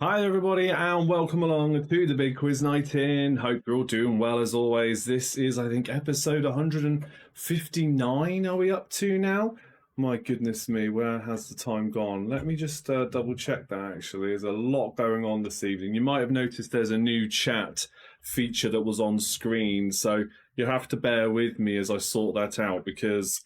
Hi everybody and welcome along to the big quiz night in. Hope you're all doing well as always. This is, I think, episode 159 are we up to now? My goodness me, where has the time gone? Let me just double check that actually. There's a lot going on this evening. You might have noticed there's a new chat feature that was on screen, so you have to bear with me as I sort that out because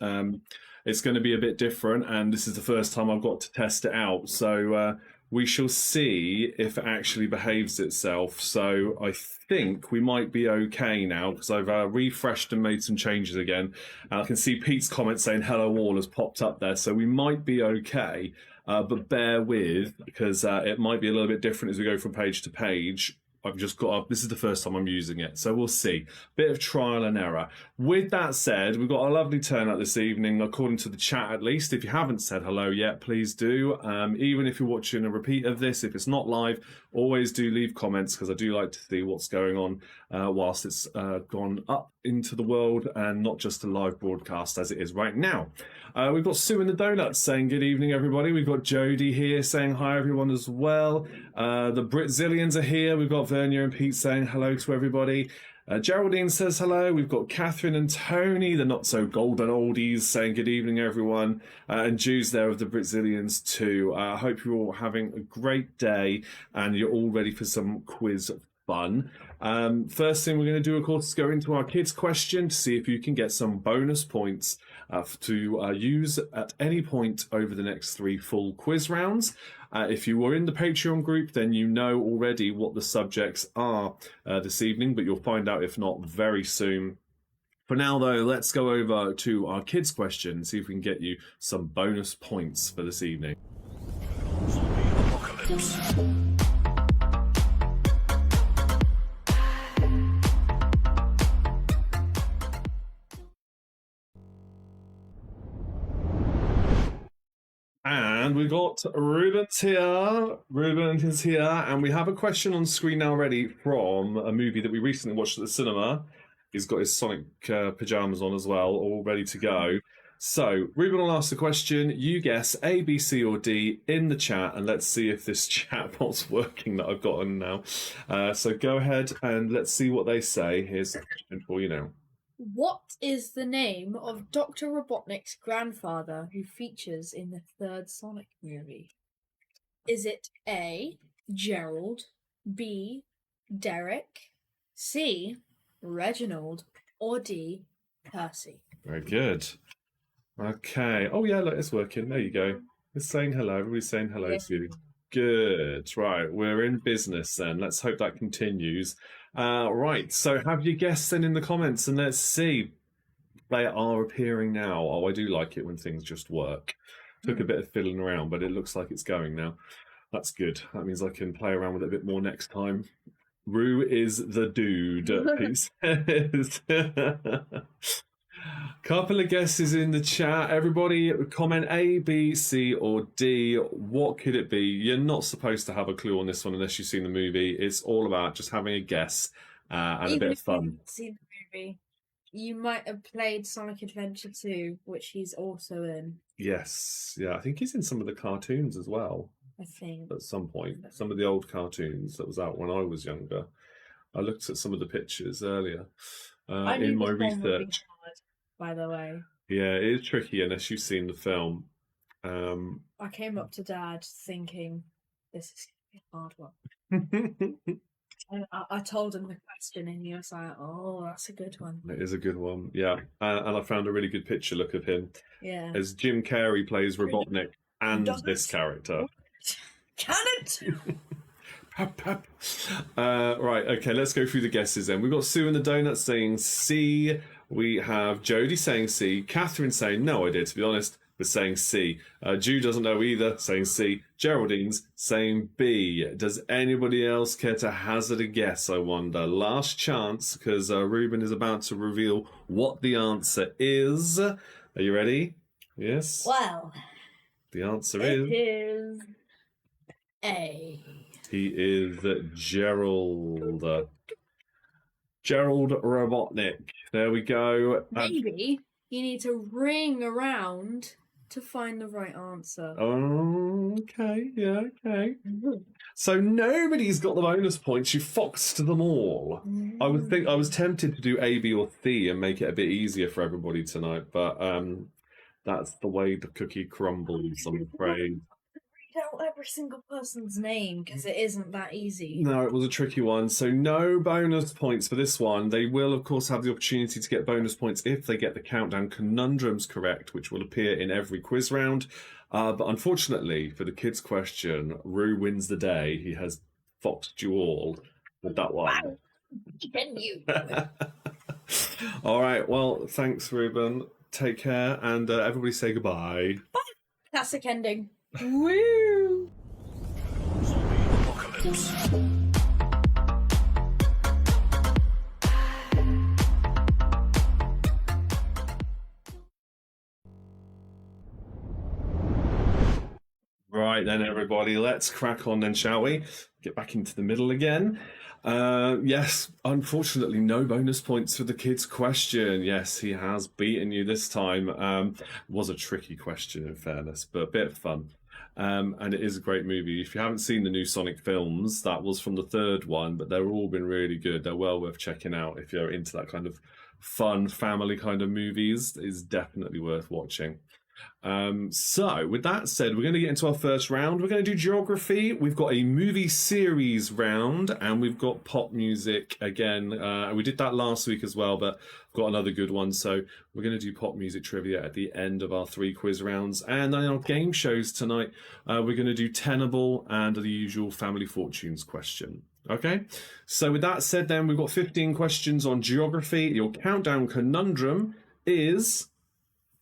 it's going to be a bit different and this is the first time I've got to test it out. So we shall see if it actually behaves itself. So I think we might be okay now because I've refreshed and made some changes again. I can see Pete's comment saying hello all has popped up there. So we might be okay, but bear with because it might be a little bit different as we go from page to page. I've just got up. This is the first time I'm using it, so we'll see. Bit of trial and error. With that said, we've got a lovely turnout this evening, according to the chat at least. If you haven't said hello yet, please do. Even if you're watching a repeat of this, if it's not live, always do leave comments because I do like to see what's going on whilst it's gone up into the world and not just a live broadcast as it is right now. We've got Sue in the Donuts saying good evening, everybody. We've got Jodie here saying hi, everyone, as well. The Britzillians are here. We've got Vernia and Pete saying hello to everybody. Geraldine says hello. We've got Catherine and Tony, the not so golden oldies, saying good evening, everyone. And Jude's there of the Britzillians too. I hope you're all having a great day and you're all ready for some quiz fun. First thing we're going to do, of course, is go into our kids question to see if you can get some bonus points to use at any point over the next 3 full quiz rounds. If you were in the Patreon group, then you know already what the subjects are this evening, but you'll find out if not very soon. For now, though, let's go over to our kids question and see if we can get you some bonus points for this evening. And we've got Ruben's here. Ruben is here. And we have a question on screen now ready from a movie that we recently watched at the cinema. He's got his Sonic pajamas on as well, all ready to go. So Ruben will ask the question. You guess A, B, C, or D in the chat. And let's see if this chatbot's working that I've got on now. So go ahead and let's see what they say. Here's the question for you now. What is the name of Dr. Robotnik's grandfather who features in the 3rd Sonic movie? Is it A, Gerald, B, Derek, C, Reginald, or D, Percy? Very good. Okay. Oh, yeah, look, it's working. There you go. It's saying hello. Everybody's saying hello to you. Good. Right. We're in business then. Let's hope that continues. Right. So have you guessed then in the comments and let's see. They are appearing now. Oh, I do like it when things just work. Took a bit of fiddling around, but it looks like it's going now. That's good. That means I can play around with it a bit more next time. Rue is the dude, he says. Couple of guesses in the chat. Everybody comment A, B, C, or D. What could it be? You're not supposed to have a clue on this one unless you've seen the movie. It's all about just having a guess and a bit of fun. If you haven't seen the movie, you might have played Sonic Adventure 2, which he's also in. Yes. Yeah, I think he's in some of the cartoons as well. I think. At some point. Some of the old cartoons that was out when I was younger. I looked at some of the pictures earlier in my research. By the way. Yeah, it is tricky unless you've seen the film. I came up to Dad thinking, this is going to be a hard one. And I told him the question and he was like, oh, that's a good one. It is a good one, yeah. And I found a really good picture look of him. Yeah. As Jim Carrey plays Robotnik and this character. Can it? Right, okay, let's go through the guesses then. We've got Sue in the Donuts saying C. We have Jodie saying C. Catherine saying no idea, to be honest, but saying C. Jude doesn't know either, saying C. Geraldine's saying B. Does anybody else care to hazard a guess, I wonder? Last chance, because Ruben is about to reveal what the answer is. Are you ready? Yes? Well, the answer is A. He is Gerald. Gerald Robotnik. There we go. Maybe you need to ring around to find the right answer. Oh, okay, yeah, okay. So nobody's got the bonus points. You foxed them all. I was tempted to do A, B, or C and make it a bit easier for everybody tonight, but that's the way the cookie crumbles, I'm afraid. Read out every single person's name because it isn't that easy. No, it was a tricky one. So no bonus points for this one. They will, of course, have the opportunity to get bonus points if they get the countdown conundrums correct, which will appear in every quiz round. But unfortunately, for the kids' question, Rue wins the day. He has foxed you all with that one. Wow. Can you? All right. Well, thanks, Ruben. Take care, and everybody say goodbye. Bye. Classic ending. Woo! Apocalypse. Right then, everybody, let's crack on then, shall we? Get back into the middle again. Yes, unfortunately, no bonus points for the kid's question. Yes, he has beaten you this time. Was a tricky question, in fairness, but a bit of fun. And it is a great movie. If you haven't seen the new Sonic films, that was from the third one, but they've all been really good. They're well worth checking out if you're into that kind of fun family kind of movies. It's definitely worth watching. So with that said, we're going to get into our first round. We're going to do geography. We've got a movie series round, and we've got pop music again. We did that last week as well, but I've got another good one. So we're going to do pop music trivia at the end of our 3 quiz rounds. And then our game shows tonight, we're going to do Tenable and the usual Family Fortunes question. Okay, so with that said, then we've got 15 questions on geography. Your countdown conundrum is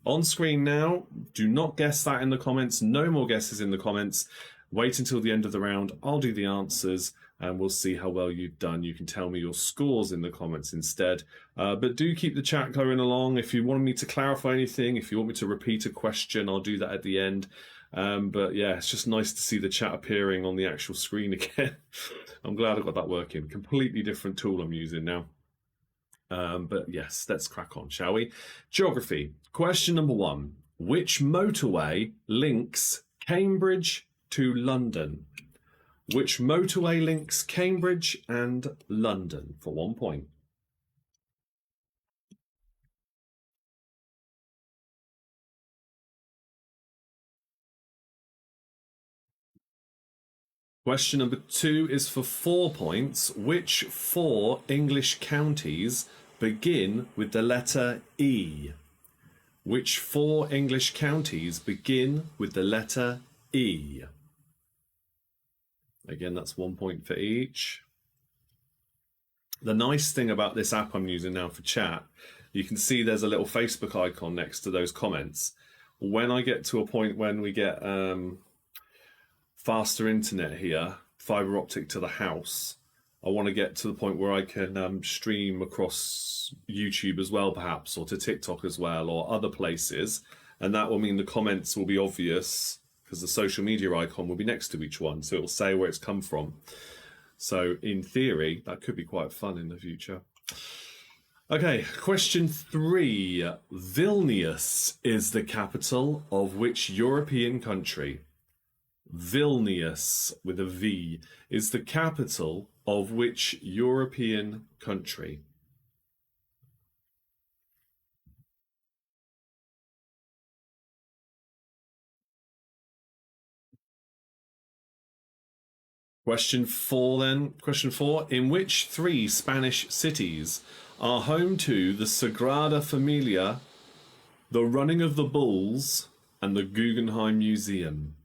on screen now. Do not guess that in the comments. No more guesses in the comments. Wait until the end of the round. I'll do the answers and we'll see how well you've done. You can tell me your scores in the comments instead. But do keep the chat going along. If you want me to clarify anything, if you want me to repeat a question, I'll do that at the end. But yeah, it's just nice to see the chat appearing on the actual screen again. I'm glad I got that working. Completely different tool I'm using now. But yes, let's crack on, shall we? Geography. Question number 1. Which motorway links Cambridge to London? Which motorway links Cambridge and London for 1 point? Question number 2 is for 4 points. Which 4 English counties begin with the letter E? Which 4 English counties begin with the letter E? Again, that's 1 point for each. The nice thing about this app I'm using now for chat, you can see there's a little Facebook icon next to those comments. When I get to a point when we get faster internet here, fiber optic to the house, I want to get to the point where I can stream across YouTube as well, perhaps, or to TikTok as well, or other places. And that will mean the comments will be obvious because the social media icon will be next to each one. So it will say where it's come from. So in theory, that could be quite fun in the future. Okay, question 3. Vilnius is the capital of which European country? Vilnius, with a V, is the capital of which European country? Question 4 then. Question 4. In which 3 Spanish cities are home to the Sagrada Familia, the Running of the Bulls, and the Guggenheim Museum?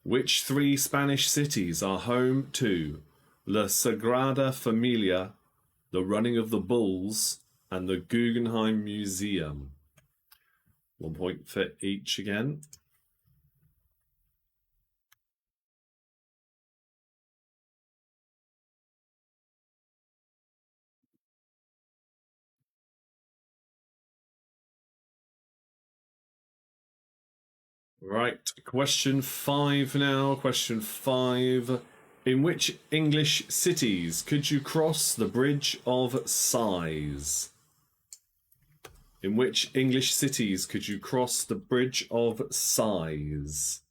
Which 3 Spanish cities are home to La Sagrada Familia, the Running of the Bulls, and the Guggenheim Museum? 1 point for each again. Right, question 5 now. Question 5. In which English cities could you cross the Bridge of Sighs? In which English cities could you cross the Bridge of Sighs?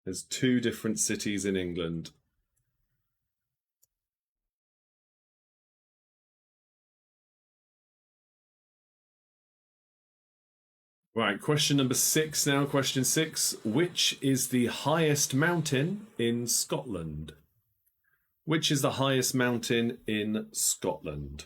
There's 2 different cities in England. Right, question number 6 now. Question 6. Which is the highest mountain in Scotland? Which is the highest mountain in Scotland?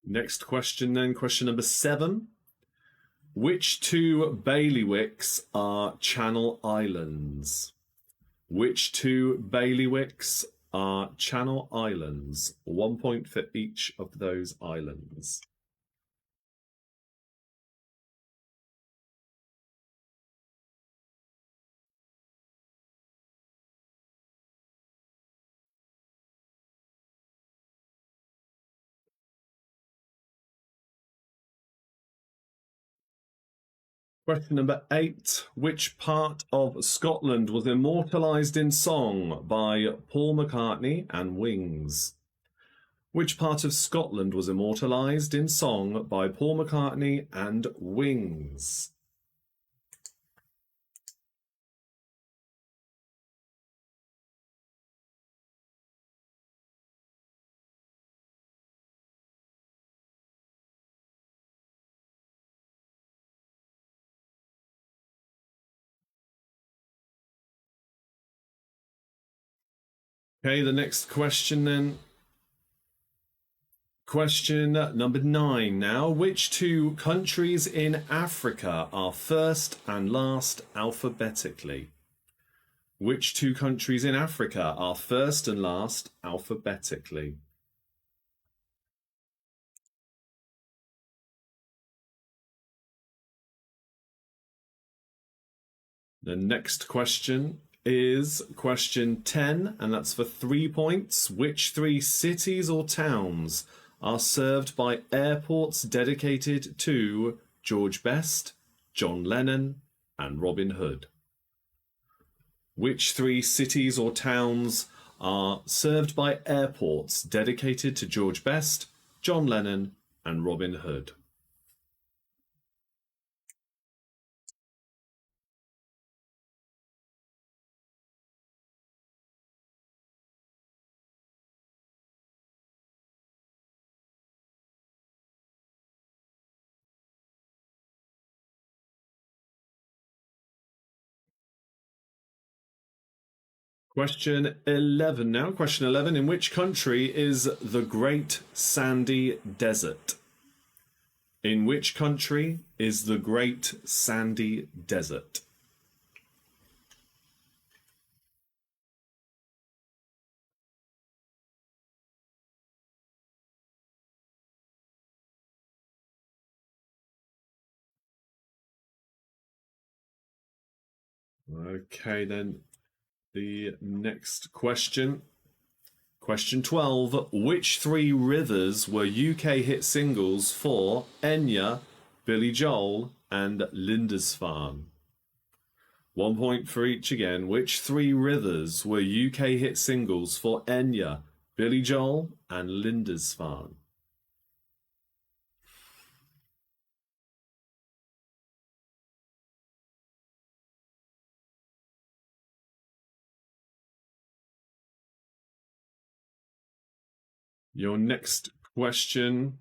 Next question then, question number 7. Which 2 bailiwicks are Channel Islands? Which 2 bailiwicks are Channel Islands? 1 point for each of those islands. Question number 8. Which part of Scotland was immortalised in song by Paul McCartney and Wings? Which part of Scotland was immortalised in song by Paul McCartney and Wings? Okay, the next question then. Question number 9 now. Which 2 countries in Africa are first and last alphabetically? Which 2 countries in Africa are first and last alphabetically? The next question is question 10, and that's for 3 points. Which 3 cities or towns are served by airports dedicated to George Best, John Lennon, and Robin Hood? Which 3 cities or towns are served by airports dedicated to George Best, John Lennon, and Robin Hood? Question 11 now. Question 11. In which country is the Great Sandy Desert? In which country is the Great Sandy Desert? Okay, then the next question. Question 12. Which 3 rivers were UK hit singles for Enya, Billy Joel, and Lindisfarne? 1 point for each again. Which 3 rivers were UK hit singles for Enya, Billy Joel, and Lindisfarne? Your next question.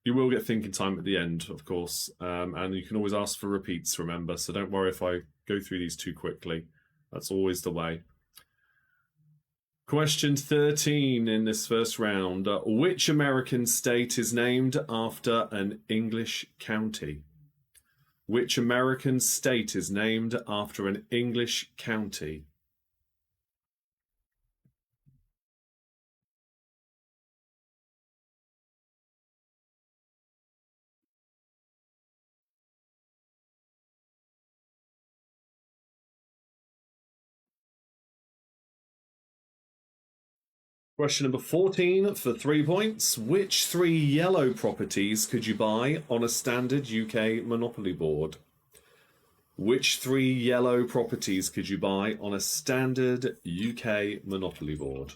You will get thinking time at the end, of course, and you can always ask for repeats, remember, so don't worry if I go through these too quickly. That's always the way. Question 13 in this first round. Which American state is named after an English county? Which American state is named after an English county? Question number 14 for 3 points. Which 3 yellow properties could you buy on a standard UK Monopoly board? Which 3 yellow properties could you buy on a standard UK Monopoly board?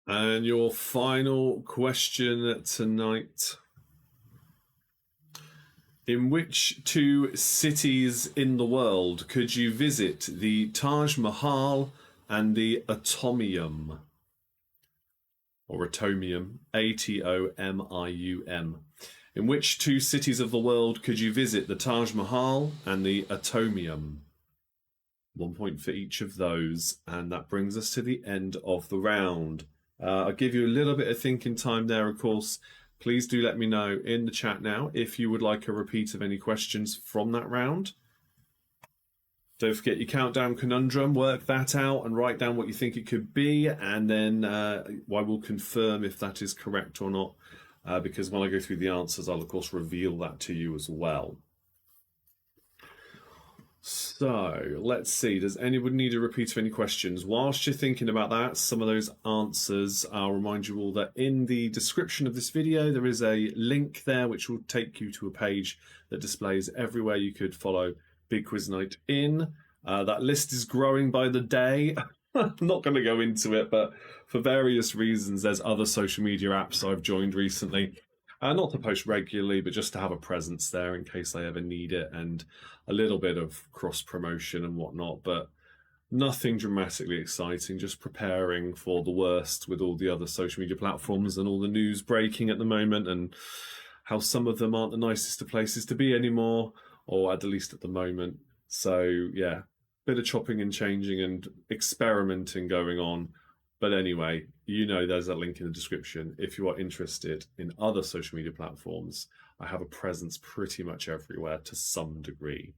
And your final question tonight. In which 2 cities in the world could you visit the Taj Mahal and the Atomium? Or Atomium, Atomium. In which 2 cities of the world could you visit the Taj Mahal and the Atomium? 1 point for each of those, and that brings us to the end of the round. I'll give you a little bit of thinking time there, of course. Please do let me know in the chat now if you would like a repeat of any questions from that round. Don't forget your countdown conundrum, work that out and write down what you think it could be, and then I will confirm if that is correct or not, because when I go through the answers, I'll of course reveal that to you as well. So let's see, does anyone need a repeat of any questions? Whilst you're thinking about that, some of those answers, I'll remind you all that in the description of this video, there is a link there which will take you to a page that displays everywhere you could follow Big Quiz Night in. That list is growing by the day. I'm not going to go into it, but for various reasons, there's other social media apps I've joined recently. Not to post regularly, but just to have a presence there in case I ever need it, and a little bit of cross-promotion and whatnot, but nothing dramatically exciting, just preparing for the worst with all the other social media platforms and all the news breaking at the moment, and how some of them aren't the nicest of places to be anymore, or at least at the moment. So yeah, bit of chopping and changing and experimenting going on. But anyway, you know there's a link in the description. If you are interested in other social media platforms, I have a presence pretty much everywhere to some degree.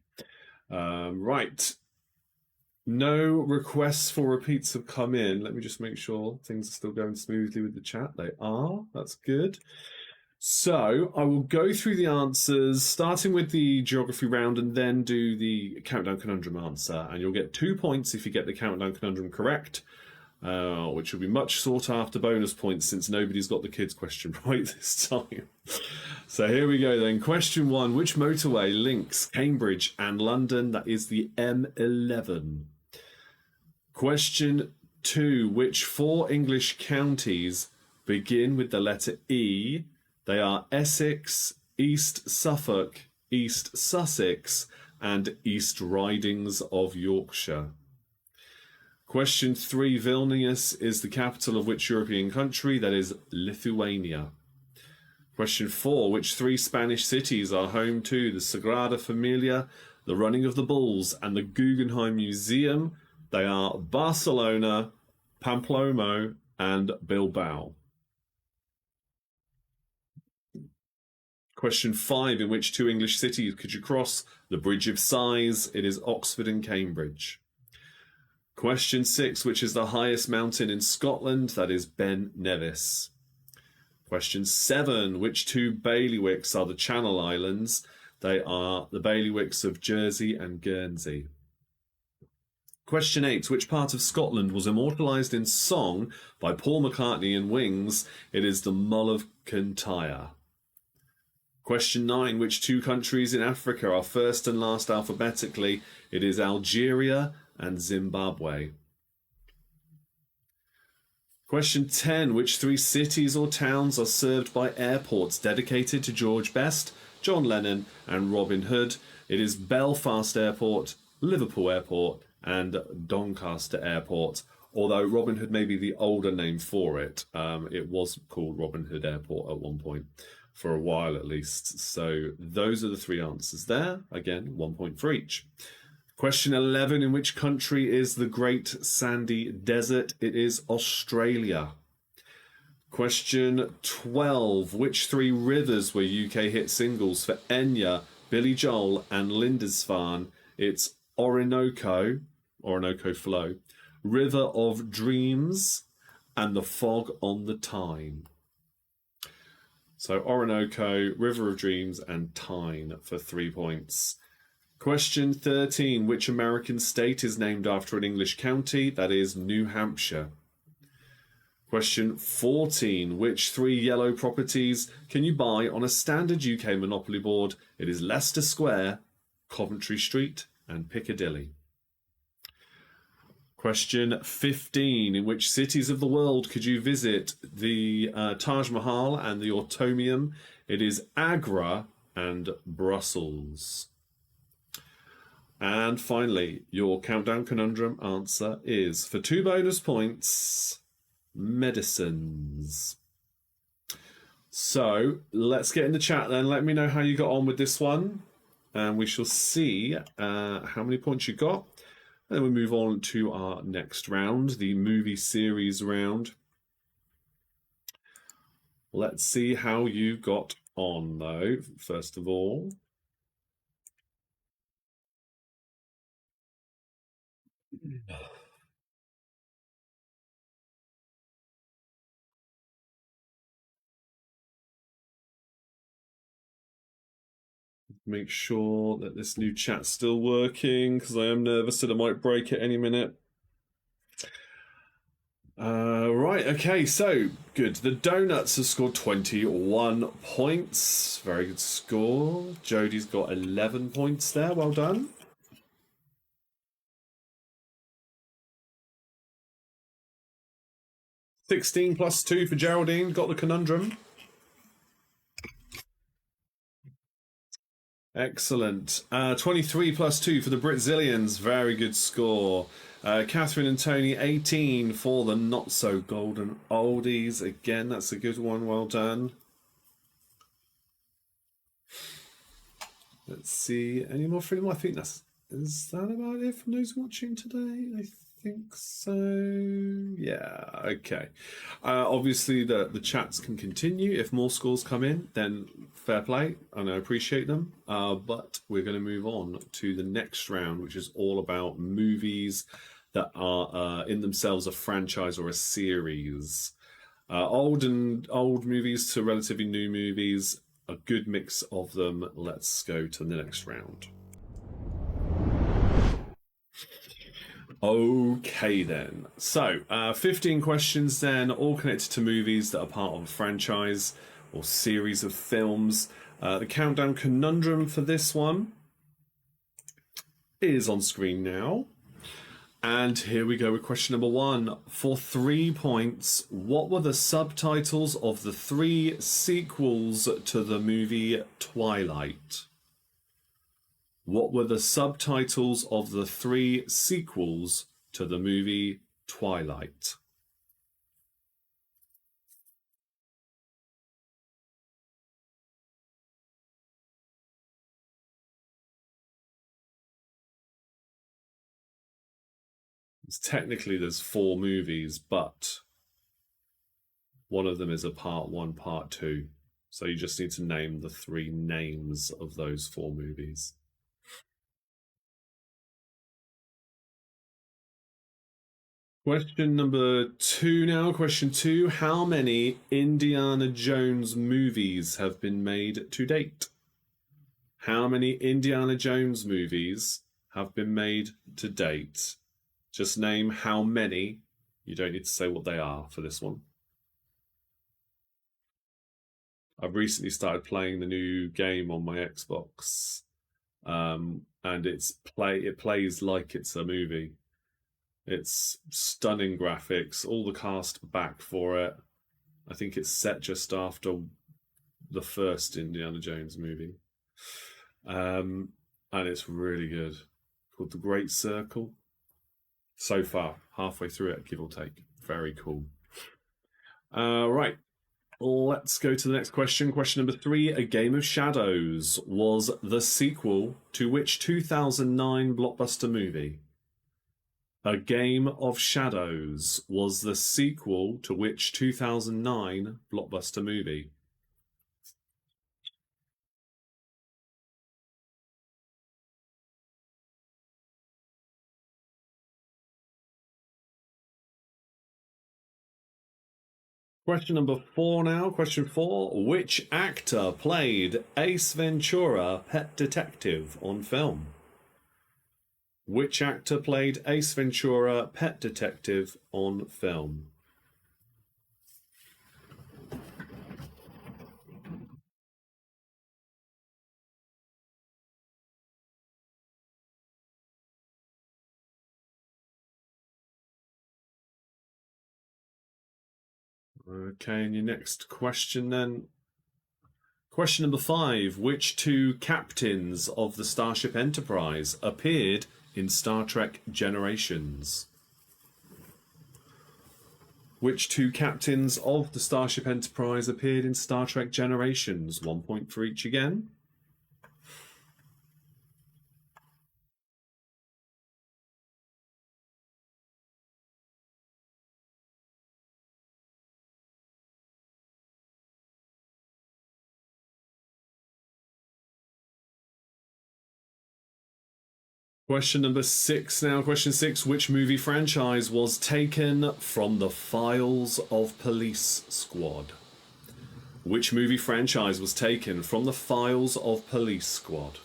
Right. No requests for repeats have come in. Let me just make sure things are still going smoothly with the chat. They are. That's good. So I will go through the answers, starting with the geography round, and then do the countdown conundrum answer. And you'll get 2 points if you get the countdown conundrum correct. Which will be much sought after bonus points since nobody's got the kids question right this time. So here we go then. Question 1. Which motorway links Cambridge and London? That is the M11. Question 2. Which 4 English counties begin with the letter E? They are Essex, East Suffolk, East Sussex, and East Ridings of Yorkshire. Question 3, Vilnius is the capital of which European country? That is Lithuania. Question 4, which 3 Spanish cities are home to the Sagrada Familia, the Running of the Bulls, and the Guggenheim Museum? They are Barcelona, Pamplona, and Bilbao. Question 5, in which 2 English cities could you cross the Bridge of Sighs? It is Oxford and Cambridge. Question 6, which is the highest mountain in Scotland? That is Ben Nevis. Question 7, which 2 bailiwicks are the Channel Islands? They are the bailiwicks of Jersey and Guernsey. Question 8, which part of Scotland was immortalised in song by Paul McCartney and Wings? It is the Mull of Kintyre. Question 9, which 2 countries in Africa are first and last alphabetically? It is Algeria and Zimbabwe. Question 10, which 3 cities or towns are served by airports dedicated to George Best, John Lennon and Robin Hood? It is Belfast Airport, Liverpool Airport and Doncaster Airport, although Robin Hood may be the older name for it. It was called Robin Hood Airport at one point, for a while at least. So those are the 3 answers there. Again, 1 point for each. Question 11, in which country is the Great Sandy Desert? It is Australia. Question 12, which 3 rivers were UK hit singles for Enya, Billy Joel and Lindisfarne? It's Orinoco Flow, River of Dreams and The Fog on the Tyne. So Orinoco, River of Dreams, and Tyne for 3 points. Question 13. Which American state is named after an English county? That is New Hampshire. Question 14. Which 3 yellow properties can you buy on a standard UK Monopoly board? It is Leicester Square, Coventry Street, and Piccadilly. Question 15. In which cities of the world could you visit the Taj Mahal and the Automium? It is Agra and Brussels. And finally, your countdown conundrum answer is, for 2 bonus points, medicines. So let's get in the chat then. Let me know how you got on with this one, and we shall see how many points you got. And then we move on to our next round, the movie series round. Let's see how you got on, though, first of all. Make sure that this new chat's still working, because I am nervous that I might break it any minute. Right, okay, so good. The Donuts have scored 21 points. Very good score. Jodie's got 11 points there. Well done. +16 +2 for Geraldine. Got the conundrum. Excellent. 23 +2 for the Britzillians. Very good score. Catherine and Tony, 18 for the Not So Golden Oldies. Again, that's a good one. Well done. Let's see. Any more freedom? I think is that about it from those watching today? I think so. Yeah, okay. Obviously, the chats can continue. If more scores come in, then fair play, and I appreciate them. But we're going to move on to the next round, which is all about movies that are in themselves a franchise or a series. Old movies to relatively new movies, a good mix of them. Let's go to the next round. Okay then, so 15 questions then, all connected to movies that are part of a franchise or series of films. The countdown conundrum for this one is on screen now. And here we go with question number 1. For 3 points, what were the subtitles of the 3 sequels to the movie Twilight? What were the subtitles of the 3 sequels to the movie Twilight? Technically, there's 4 movies, but one of them is a part 1, part 2. So you just need to name the 3 names of those 4 movies. Question number 2 now. Question 2. How many Indiana Jones movies have been made to date? How many Indiana Jones movies have been made to date? Just name how many. You don't need to say what they are for this one. I've recently started playing the new game on my Xbox, and it plays like it's a movie. It's stunning graphics, all the cast back for it. I think it's set just after the first Indiana Jones movie, and it's really good. Called The Great Circle. So far, halfway through it, give or take. Very cool. Right. Let's go to the next question. Question number 3. A Game of Shadows was the sequel to which 2009 blockbuster movie? A Game of Shadows was the sequel to which 2009 blockbuster movie? Question number 4 now. Question 4. Which actor played Ace Ventura, Pet Detective, on film? Which actor played Ace Ventura, Pet Detective, on film? Okay, and your next question then. Question number 5. Which two captains of the Starship Enterprise appeared in Star Trek Generations? Which two captains of the Starship Enterprise appeared in Star Trek Generations? 1 point for each again. Question number 6 now. Question 6. Which movie franchise was taken from the files of Police Squad? Which movie franchise was taken from the files of Police Squad?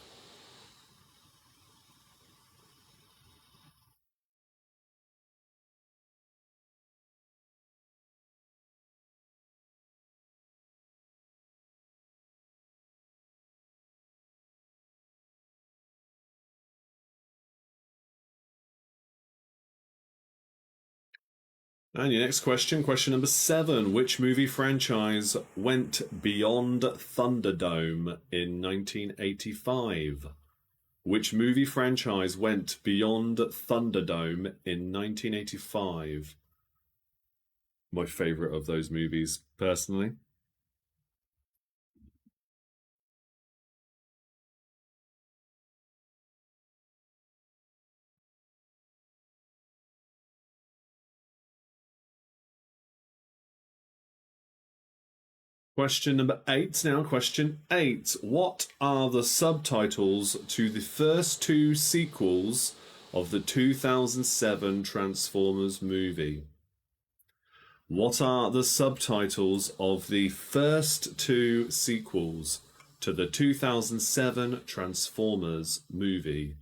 And your next question, question number 7. Which movie franchise went beyond Thunderdome in 1985? Which movie franchise went beyond Thunderdome in 1985? My favourite of those movies, personally. Question number 8 now. Question 8. What are the subtitles to the first two sequels of the 2007 Transformers movie? What are the subtitles of the first two sequels to the 2007 Transformers movie?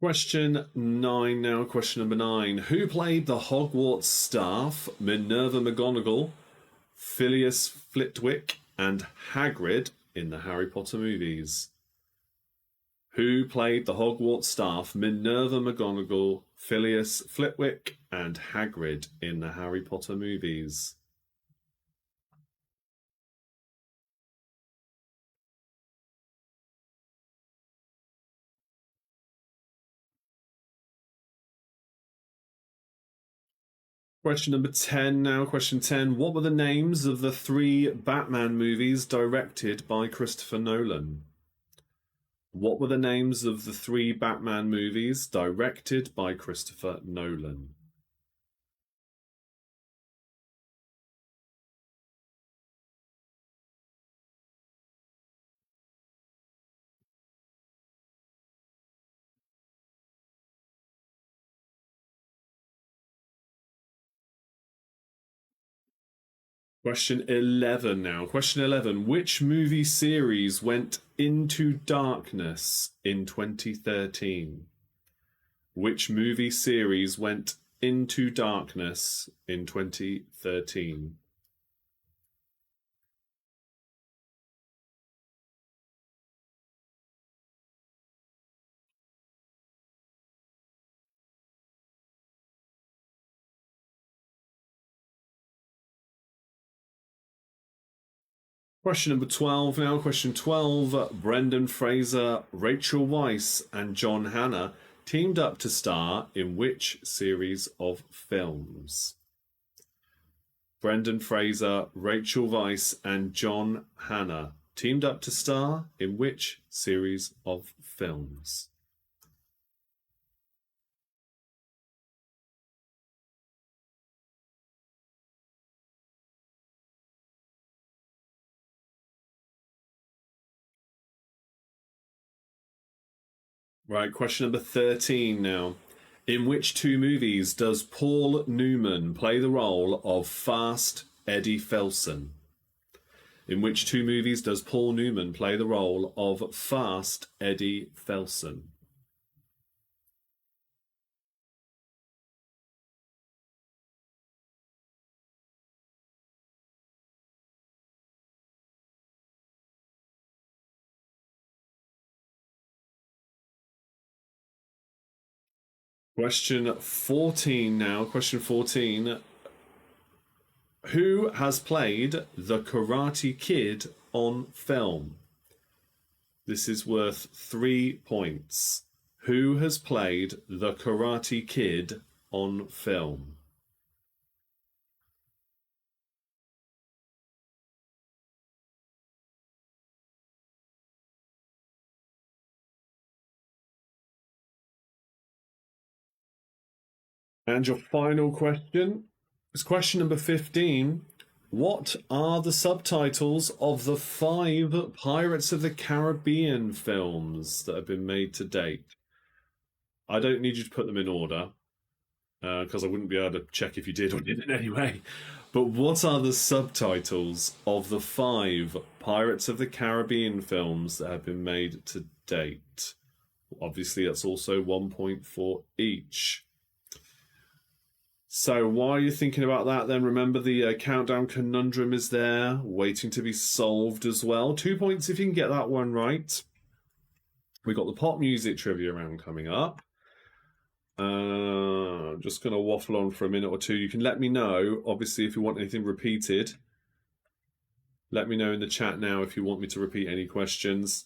Question 9 now. Question number 9. Who played the Hogwarts staff, Minerva McGonagall, Phileas Flitwick, and Hagrid in the Harry Potter movies? Who played the Hogwarts staff, Minerva McGonagall, Phileas Flitwick, and Hagrid in the Harry Potter movies? Question number 10 now. Question 10. What were the names of the 3 Batman movies directed by Christopher Nolan? What were the names of the 3 Batman movies directed by Christopher Nolan? Question 11 now. Question 11. Which movie series went into darkness in 2013? Which movie series went into darkness in 2013? Question number 12 now. Question 12. Brendan Fraser, Rachel Weisz, and John Hannah teamed up to star in which series of films? Brendan Fraser, Rachel Weisz, and John Hannah teamed up to star in which series of films? Right, question number 13 now. In which two movies does Paul Newman play the role of Fast Eddie Felson? In which two movies does Paul Newman play the role of Fast Eddie Felson? Question 14 now. Question 14. Who has played the Karate Kid on film? This is worth 3 points. Who has played the Karate Kid on film? And your final question is question number 15. What are the subtitles of the 5 Pirates of the Caribbean films that have been made to date? I don't need you to put them in order because I wouldn't be able to check if you did or didn't anyway. But what are the subtitles of the 5 Pirates of the Caribbean films that have been made to date? Obviously, that's also 1 point for each. So while you're thinking about that, then remember the countdown conundrum is there, waiting to be solved as well. 2 points if you can get that one right. We've got the pop music trivia round coming up. I'm just going to waffle on for a minute or two. You can let me know, obviously, if you want anything repeated. Let me know in the chat now if you want me to repeat any questions.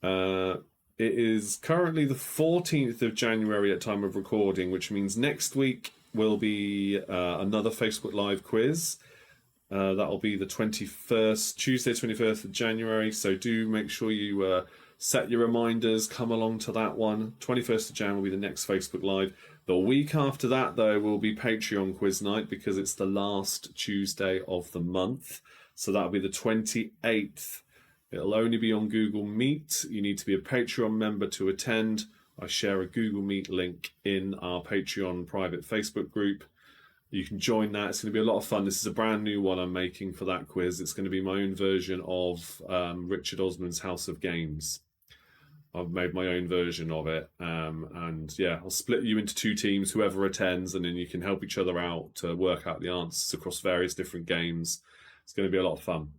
It is currently the 14th of January at time of recording, which means next week will be another Facebook Live quiz. That'll be the 21st, Tuesday, 21st of January. So do make sure you set your reminders, come along to that one. 21st of Jan will be the next Facebook Live. The week after that, though, will be Patreon quiz night because it's the last Tuesday of the month. So that'll be the 28th. It'll only be on Google Meet. You need to be a Patreon member to attend. I share a Google Meet link in our Patreon private Facebook group. You can join that. It's going to be a lot of fun. This is a brand new one I'm making for that quiz. It's going to be my own version of Richard Osman's House of Games. I've made my own version of it. And yeah, I'll split you into 2 teams, whoever attends, and then you can help each other out to work out the answers across various different games. It's going to be a lot of fun.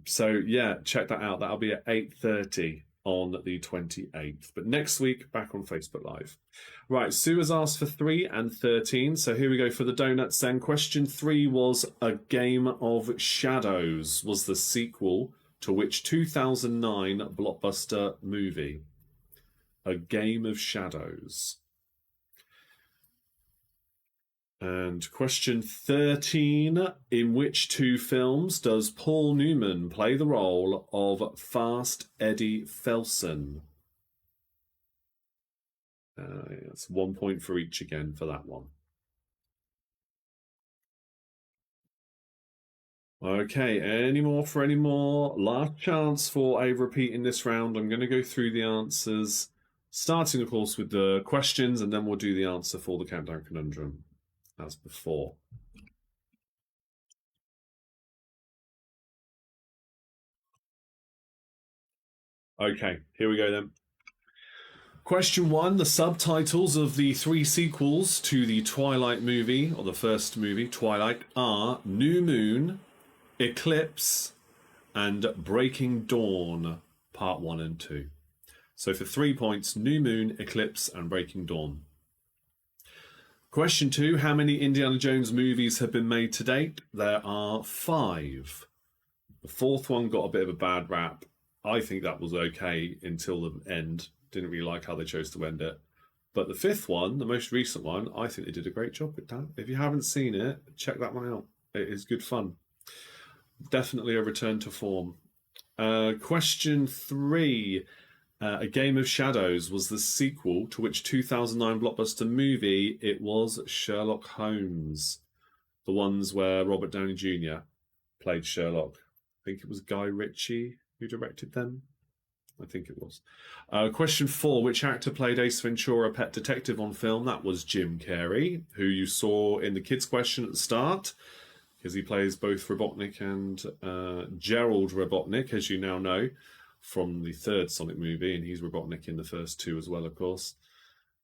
So yeah, check that out. That'll be at 8:30 on the 28th. But next week, back on Facebook Live. Right, Sue has asked for 3 and 13. So here we go for the donuts then. Question 3 was A Game of Shadows was the sequel to which 2009 blockbuster movie? A Game of Shadows. And question 13, in which 2 films does Paul Newman play the role of Fast Eddie Felson? That's 1 point for each again for that one. Okay, any more for any more? Last chance for a repeat in this round. I'm going to go through the answers, starting, of course, with the questions, and then we'll do the answer for the countdown conundrum as before. Okay, here we go then. Question 1, the subtitles of the 3 sequels to the Twilight movie, or the first movie, Twilight, are New Moon, Eclipse, and Breaking Dawn, Part 1 and 2. So for 3 points, New Moon, Eclipse, and Breaking Dawn. Question 2, how many Indiana Jones movies have been made to date? There are 5. The 4th one got a bit of a bad rap. I think that was okay until the end. Didn't really like how they chose to end it. But the 5th one, the most recent one, I think they did a great job with that. If you haven't seen it, check that one out. It is good fun. Definitely a return to form. Question 3. A Game of Shadows was the sequel to which 2009 blockbuster movie? It was Sherlock Holmes. The ones where Robert Downey Jr. played Sherlock. I think it was Guy Ritchie who directed them. I think it was. Question 4. Which actor played Ace Ventura, Pet Detective on film? That was Jim Carrey, who you saw in the kids' question at the start, because he plays both Robotnik and Gerald Robotnik, as you now know, from the third Sonic movie, and he's Robotnik in the first two as well, of course.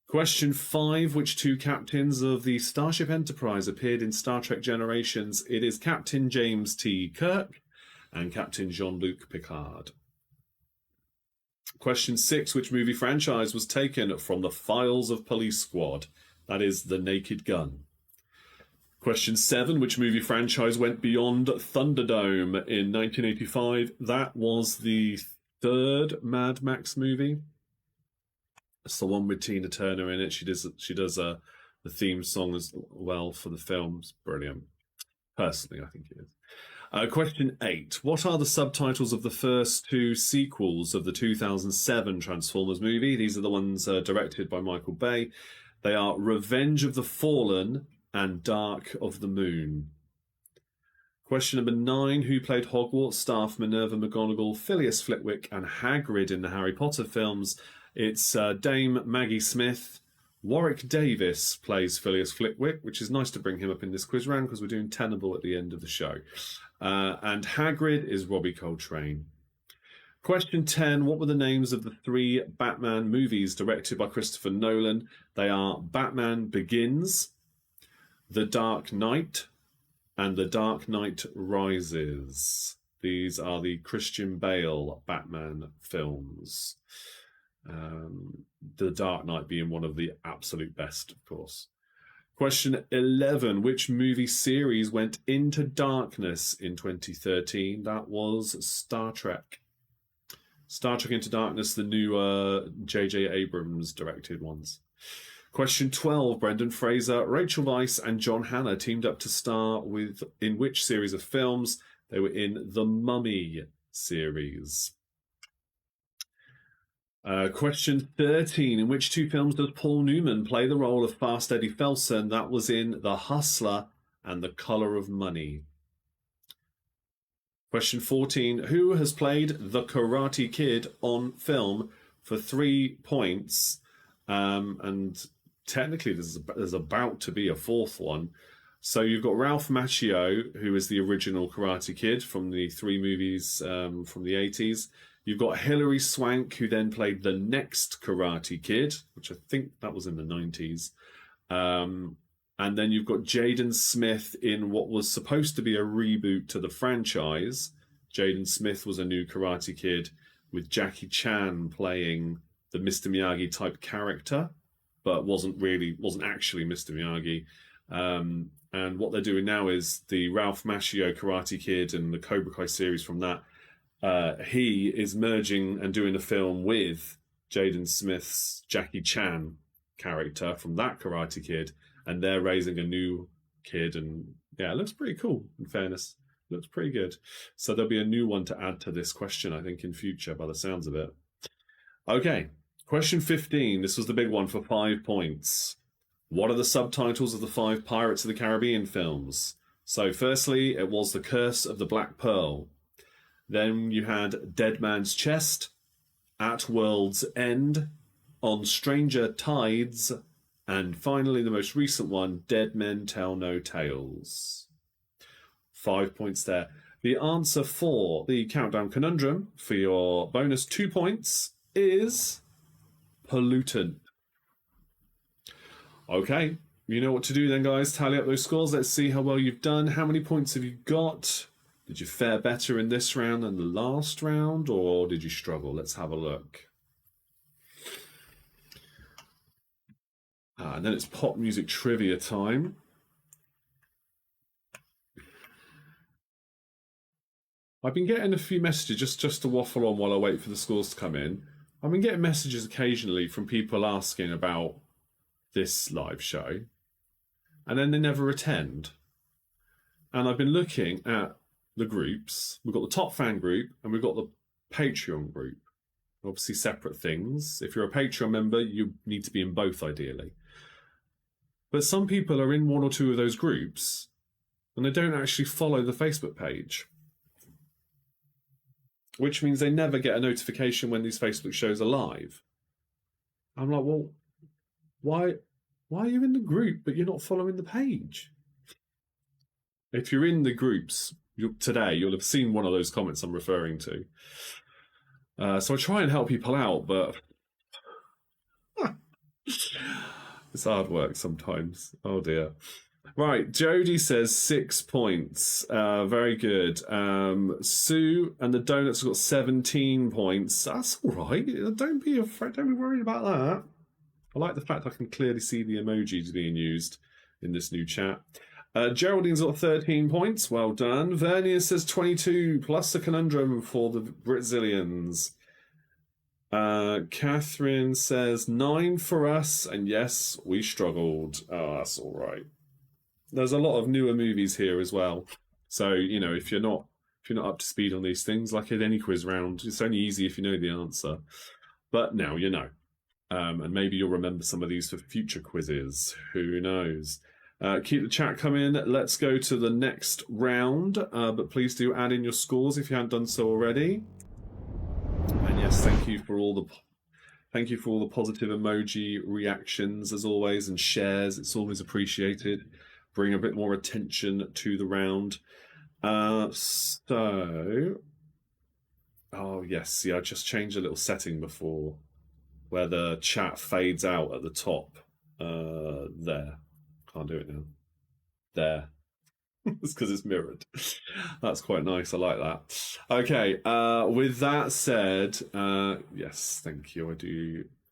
Question 5. Which two captains of the Starship Enterprise appeared in Star Trek Generations? It is Captain James T. Kirk and Captain Jean-Luc Picard. Question 6. Which movie franchise was taken from the files of Police Squad? That is The Naked Gun. Question 7. Which movie franchise went beyond Thunderdome in 1985? That was the third Mad Max movie. It's the one with Tina Turner in it. She does the theme song as well for the film. It's brilliant. Personally, I think it is. Question 8. What are the subtitles of the first two sequels of the 2007 Transformers movie? These are the ones directed by Michael Bay. They are Revenge of the Fallen and Dark of the Moon. Question number 9. Who played Hogwarts staff Minerva McGonagall, Phileas Flitwick, and Hagrid in the Harry Potter films? It's Dame Maggie Smith. Warwick Davis plays Phileas Flitwick, which is nice to bring him up in this quiz round because we're doing Tenable at the end of the show. And Hagrid is Robbie Coltrane. Question 10. What were the names of the 3 Batman movies directed by Christopher Nolan? They are Batman Begins, The Dark Knight, and The Dark Knight Rises. These are the Christian Bale Batman films. The Dark Knight being one of the absolute best, of course. Question 11. Which movie series went into darkness in 2013? That was Star Trek. Star Trek Into Darkness, the new J.J. Abrams directed ones. Question 12. Brendan Fraser, Rachel Weisz, and John Hannah teamed up to star in which series of films? They were in the Mummy series. Question 13. In which 2 films does Paul Newman play the role of Fast Eddie Felsen? That was in The Hustler and The Color of Money. Question 14. Who has played the Karate Kid on film for 3 points? And technically there's about to be a 4th one. So you've got Ralph Macchio, who is the original Karate Kid from the 3 movies from the 80s. You've got Hilary Swank, who then played the next Karate Kid, which I think that was in the 90s. And then you've got Jaden Smith in what was supposed to be a reboot to the franchise. Jaden Smith was a new Karate Kid with Jackie Chan playing the Mr. Miyagi type character, but wasn't actually Mr. Miyagi. And what they're doing now is the Ralph Macchio Karate Kid and the Cobra Kai series from that. He is merging and doing a film with Jaden Smith's Jackie Chan character from that Karate Kid, and they're raising a new kid, and yeah, it looks pretty cool, in fairness. It looks pretty good. So there'll be a new one to add to this question, I think, in future, by the sounds of it. Okay, question 15. This was the big one for 5 points. What are the subtitles of the 5 Pirates of the Caribbean films? So firstly, it was The Curse of the Black Pearl. Then you had Dead Man's Chest, At World's End, On Stranger Tides, and finally the most recent one, Dead Men Tell No Tales. 5 points there. The answer for the Countdown Conundrum for your bonus 2 points is pollutant. Okay, you know what to do then, guys. Tally up those scores. Let's see how well you've done. How many points have you got? Did you fare better in this round than the last round, or did you struggle? Let's have a look. And then it's pop music trivia time. I've been getting a few messages, just to waffle on while I wait for the scores to come in. I've been getting messages occasionally from people asking about this live show, and then they never attend. And I've been looking at the groups. We've got the Top Fan group and we've got the Patreon group. Obviously separate things. If you're a Patreon member, you need to be in both ideally. But some people are in 1 or 2 of those groups and they don't actually follow the Facebook page. which means they never get a notification when these Facebook shows are live. I'm like, well, why are you in the group but you're not following the page? If you're in the groups today, you'll have seen one of those comments I'm referring to. So I try and help people out, but it's hard work sometimes. Oh dear. Right, Jody says 6 points. Very good. Sue and the Donuts have got 17 points. That's all right. Don't be afraid. Don't be worried about that. I like the fact I can clearly see the emojis being used in this new chat. Geraldine's got 13 points. Well done. Vernier says 22 plus a conundrum for the Brazilians. Catherine says 9 for us, and yes, we struggled. Oh, that's all right. There's a lot of newer movies here as well, so if you're not up to speed on these things, like at any quiz round, it's only easy if you know the answer. But now you know, and maybe you'll remember some of these for future quizzes. Who knows? Keep the chat coming. Let's go to the next round, but please do add in your scores if you haven't done so already. And yes, thank you for all the positive emoji reactions as always, and shares. It's always appreciated. Bring a bit more attention to the round. Oh yes, see, I just changed a little setting before where the chat fades out at the top. There. Can't do it now. There. It's because it's mirrored. That's quite nice. I like that. Okay. With that said, yes, thank you.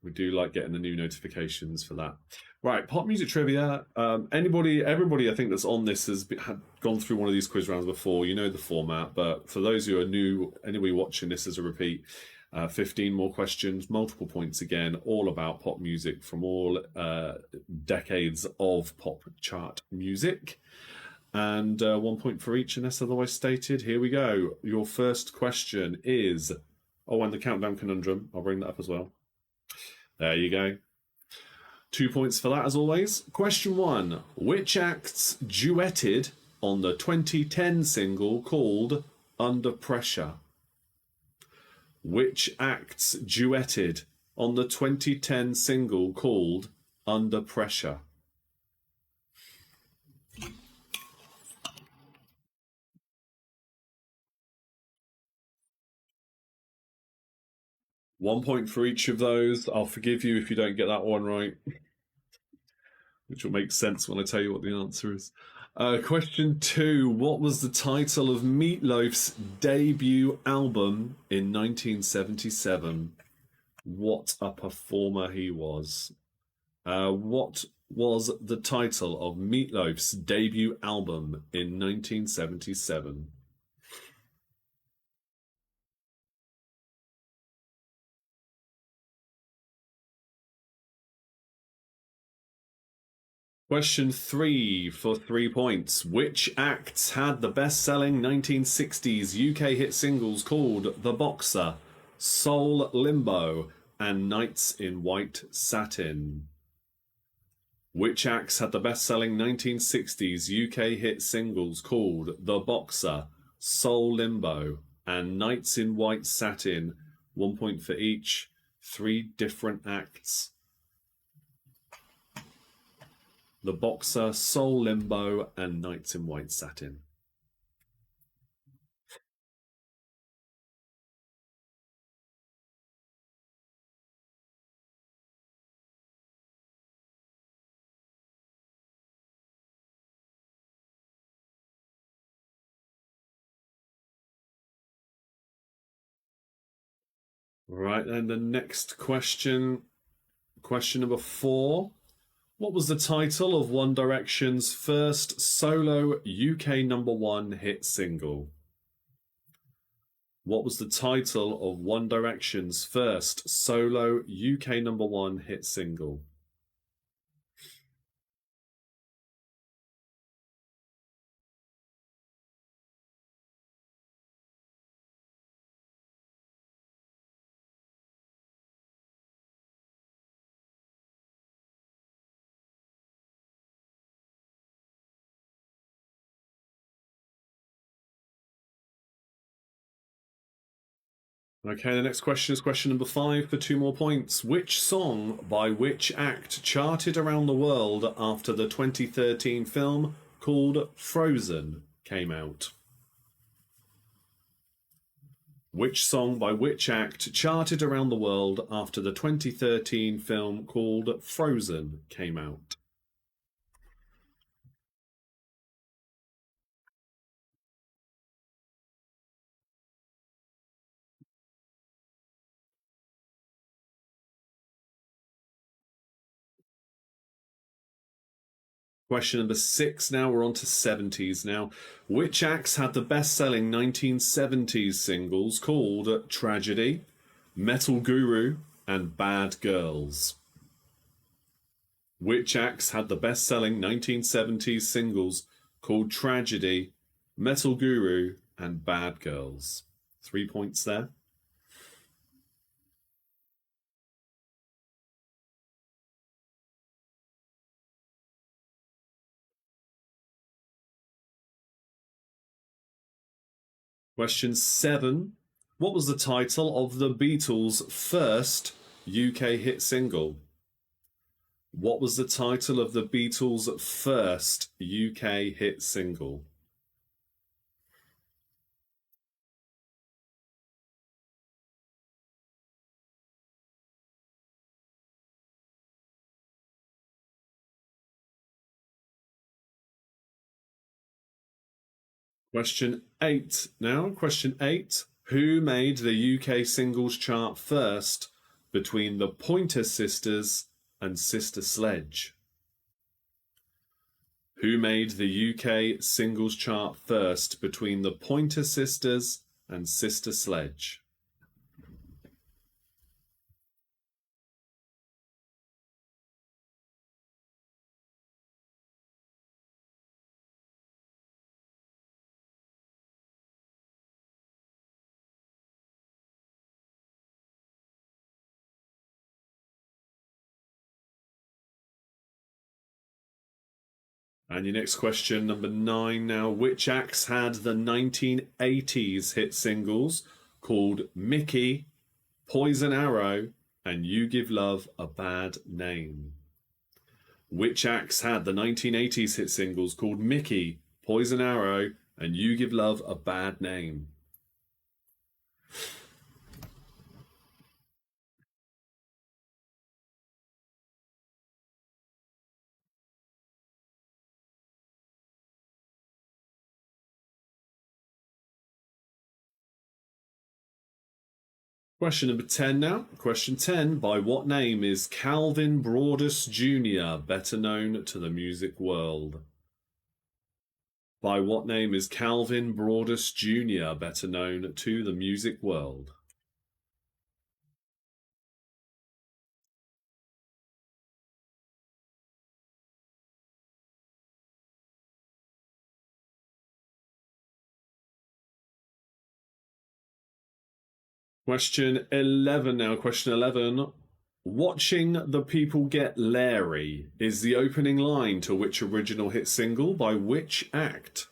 We do like getting the new notifications for that. Right, pop music trivia. Everybody, I think that's on this had gone through one of these quiz rounds before. You know the format, but for those who are new, anybody watching this as a repeat, 15 more questions, multiple points again, all about pop music from all decades of pop chart music. And 1 point for each, unless otherwise stated. Here we go. Your first question is... Oh, and the countdown conundrum. I'll bring that up as well. There you go. 2 points for that, as always. Question 1. Which acts duetted on the 2010 single called Under Pressure? Which acts duetted on the 2010 single called Under Pressure? One point for each of those. I'll forgive you if you don't get that one right, which will make sense when I tell you what the answer is. Question 2. What was the title of Meatloaf's debut album in 1977? What a performer he was. What was the title of Meatloaf's debut album in 1977? Question 3 for 3 points. Which acts had the best-selling 1960s UK hit singles called The Boxer, Soul Limbo, and Nights in White Satin? Which acts had the best-selling 1960s UK hit singles called The Boxer, Soul Limbo, and Nights in White Satin? 1 point for each. 3 different acts. The Boxer, Soul Limbo, and Nights in White Satin. Right, then the next question. Question number 4. What was the title of One Direction's first solo UK #1 hit single? What was the title of One Direction's first solo UK #1 hit single? Okay, the next question is question number 5 for 2 more points. Which song by which act charted around the world after the 2013 film called Frozen came out? Which song by which act charted around the world after the 2013 film called Frozen came out? Question number 6 now. We're on to 70s now. Which acts had the best selling 1970s singles called Tragedy, Metal Guru, and Bad Girls? Which acts had the best selling 1970s singles called Tragedy, Metal Guru, and Bad Girls? 3 points there. Question 7. What was the title of the Beatles' first UK hit single? What was the title of the Beatles' first UK hit single? Question 8 now. Question 8. Who made the UK singles chart first between the Pointer Sisters and Sister Sledge? Who made the UK singles chart first between the Pointer Sisters and Sister Sledge? And your next question, number 9 now. Which acts had the 1980s hit singles called Mickey, Poison Arrow, and You Give Love a Bad Name? Which acts had the 1980s hit singles called Mickey, Poison Arrow, and You Give Love a Bad Name? Question number 10 now. Question 10. By what name is Calvin Broadus Jr. better known to the music world? By what name is Calvin Broadus Jr. better known to the music world? Question 11 now. Question 11. Watching the People Get Larry is the opening line to which original hit single by which act?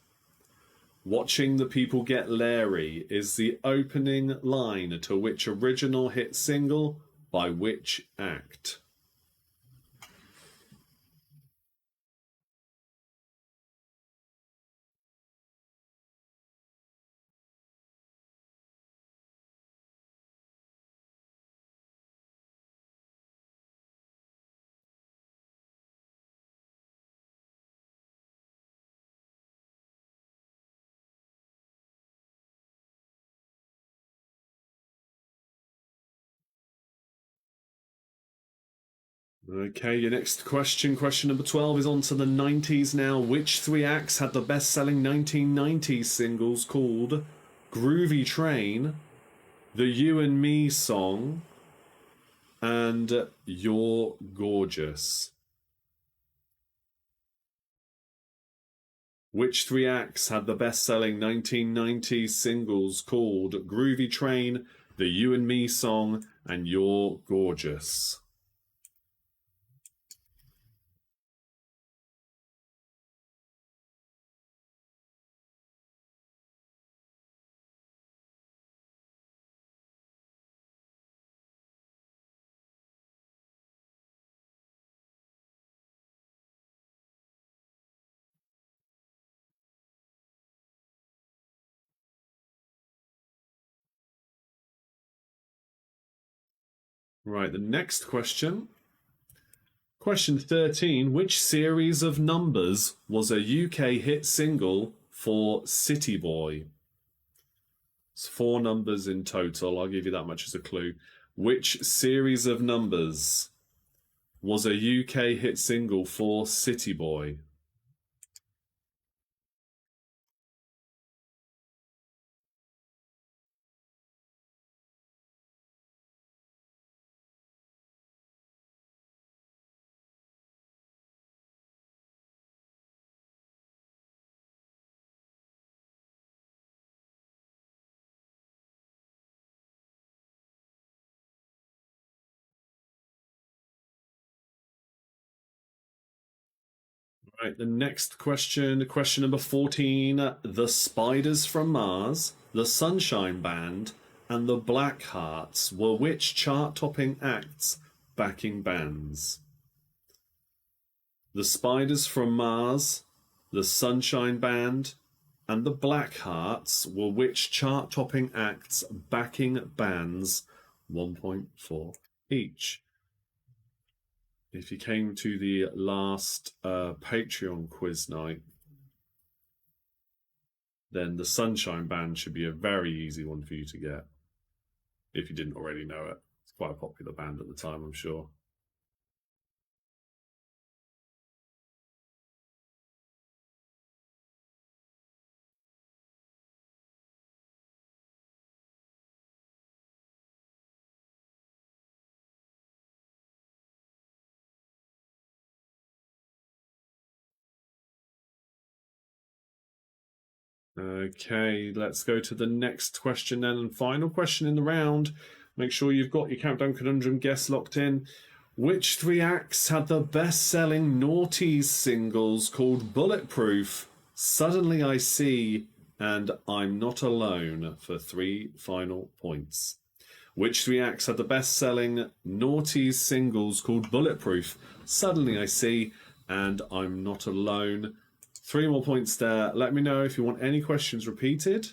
Watching the People Get Larry is the opening line to which original hit single by which act? Okay, your next question, question number 12, is on to the 90s now. Which 3 acts had the best selling 1990s singles called Groovy Train, The You and Me Song, and You're Gorgeous? Which 3 acts had the best selling 1990s singles called Groovy Train, The You and Me Song, and You're Gorgeous? Right, the next question. Question 13. Which series of numbers was a UK hit single for City Boy? It's 4 numbers in total. I'll give you that much as a clue. Which series of numbers was a UK hit single for City Boy? Right, the next question, question number 14. The Spiders from Mars, the Sunshine Band, and the Black Hearts were which chart-topping acts backing bands? The Spiders from Mars, the Sunshine Band, and the Black Hearts were which chart-topping acts backing bands? 1 point for each. If you came to the last Patreon quiz night, then the Sunshine Band should be a very easy one for you to get, if you didn't already know it. It's quite a popular band at the time, I'm sure. Okay, let's go to the next question then, and final question in the round. Make sure you've got your Countdown Conundrum guess locked in. Which 3 acts had the best-selling noughties singles called Bulletproof, Suddenly I See, and I'm Not Alone for 3 final points? Which 3 acts had the best-selling noughties singles called Bulletproof, Suddenly I See, and I'm Not Alone? 3 more points there. Let me know if you want any questions repeated.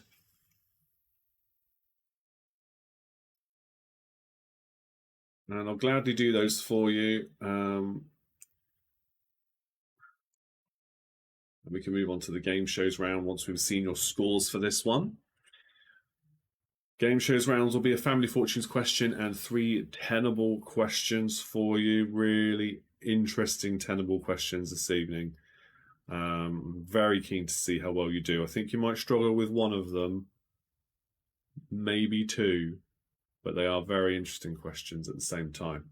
And I'll gladly do those for you. And we can move on to the game shows round once we've seen your scores for this one. Game shows rounds will be a Family Fortunes question and 3 tenable questions for you. Really interesting tenable questions this evening. Very keen to see how well you do. I think you might struggle with one of them, maybe 2, but they are very interesting questions at the same time.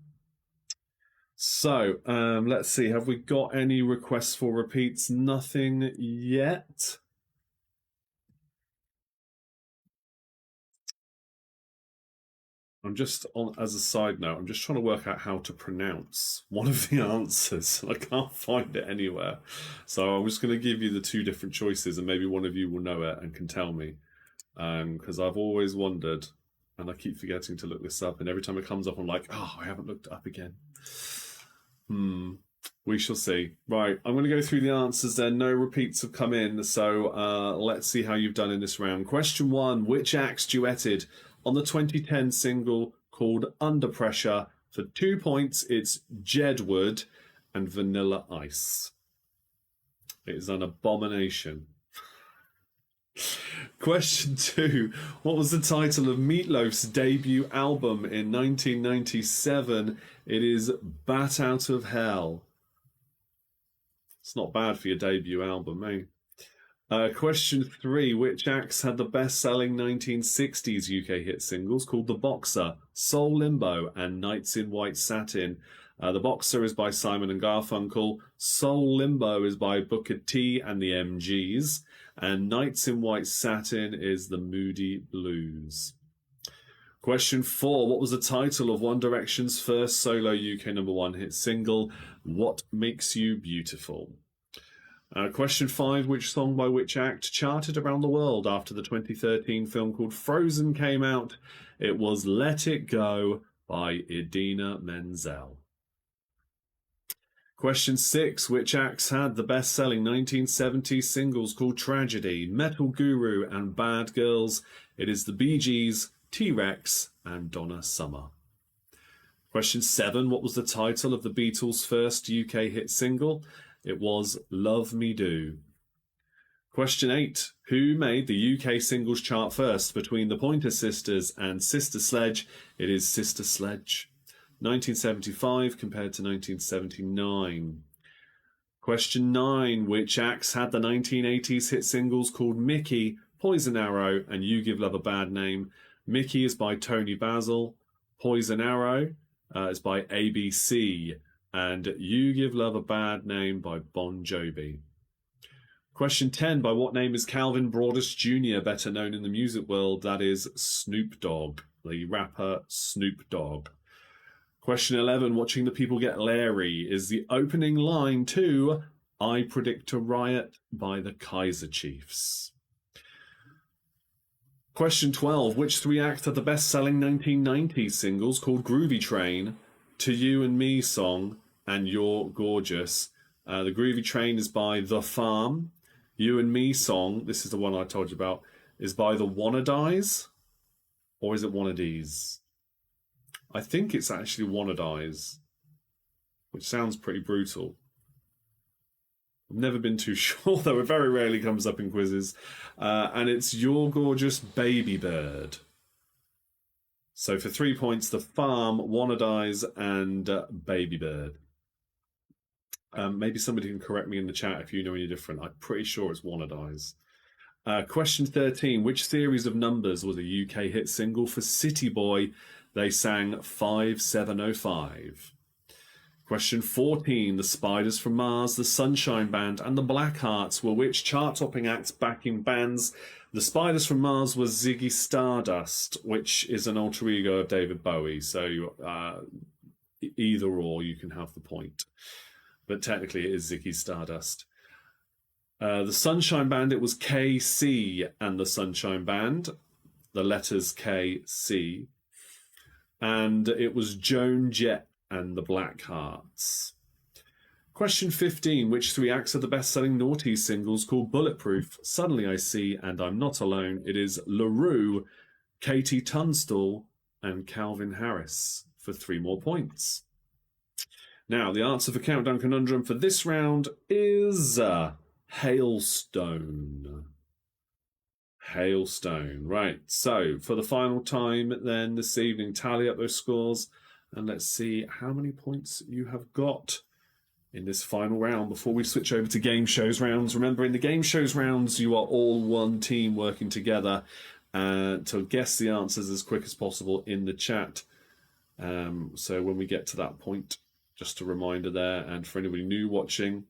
So let's see, have we got any requests for repeats? Nothing yet. I'm just on, as a side note, I'm just trying to work out how to pronounce one of the answers. I can't find it anywhere. So I'm just going to give you the 2 different choices and maybe one of you will know it and can tell me. Because I've always wondered, and I keep forgetting to look this up, and every time it comes up, I'm like, oh, I haven't looked it up again. We shall see. Right, I'm going to go through the answers then. No repeats have come in, so let's see how you've done in this round. Question 1, which acts duetted on the 2010 single called Under Pressure? For 2 points, it's Jedward and Vanilla Ice. It is an abomination. Question 2, what was the title of Meatloaf's debut album in 1997? It is Bat Out of Hell. It's not bad for your debut album, eh? Question 3, which acts had the best-selling 1960s UK hit singles called The Boxer, Soul Limbo, and Nights in White Satin? The Boxer is by Simon and Garfunkel, Soul Limbo is by Booker T and the MGs, and Nights in White Satin is the Moody Blues. Question 4, what was the title of One Direction's first solo UK #1 hit single, What Makes You Beautiful? Question 5, which song by which act charted around the world after the 2013 film called Frozen came out? It was Let It Go by Idina Menzel. Question 6, which acts had the best-selling 1970s singles called Tragedy, Metal Guru, and Bad Girls? It is the Bee Gees, T-Rex, and Donna Summer. Question 7, what was the title of the Beatles' first UK hit single? It was Love Me Do. Question 8, who made the UK singles chart first between the Pointer Sisters and Sister Sledge? It is Sister Sledge. 1975 compared to 1979. Question 9, which acts had the 1980s hit singles called Mickey, Poison Arrow, and You Give Love a Bad Name? Mickey is by Tony Basil, Poison Arrow is by ABC, and You Give Love a Bad Name by Bon Jovi. Question 10, by what name is Calvin Broadus Jr. better known in the music world? That is Snoop Dogg, the rapper Snoop Dogg. Question 11, Watching the People Get Leery is the opening line to I Predict a Riot by the Kaiser Chiefs. Question 12, which 3 acts had the best-selling 1990s singles called Groovy Train, To You and Me Song, and You're Gorgeous? The Groovy Train is by The Farm. You and Me Song, this is the one I told you about, is by the Wannadies? Or is it Wannadies? I think it's actually Wannadies, which sounds pretty brutal. I've never been too sure, though it very rarely comes up in quizzes. And it's Your Gorgeous Baby Bird. So for 3 points, The Farm, Wannadies, and Baby Bird. Maybe somebody can correct me in the chat if you know any different. I'm pretty sure it's Wannadies. Question 13, which series of numbers was a UK hit single for City Boy? They sang 5705. Question 14, the Spiders from Mars, the Sunshine Band, and the Blackhearts were which chart-topping acts backing bands? The Spiders from Mars was Ziggy Stardust, which is an alter ego of David Bowie. So either or, you can have the point. But technically it is Ziggy Stardust. The Sunshine Band, it was KC and the Sunshine Band. The letters KC. And it was Joan Jett and the Blackhearts. Question 15, which 3 acts are the best-selling noughties singles called Bulletproof, Suddenly I See, and I'm Not Alone? It is LaRue, Katie Tunstall, and Calvin Harris for 3 more points. Now, the answer for Countdown Conundrum for this round is Hailstone. Hailstone. Right, so for the final time then this evening, tally up those scores and let's see how many points you have got in this final round before we switch over to game shows rounds. Remember, in the game shows rounds, you are all one team working together to guess the answers as quick as possible in the chat. So when we get to that point, just a reminder there, and for anybody new watching,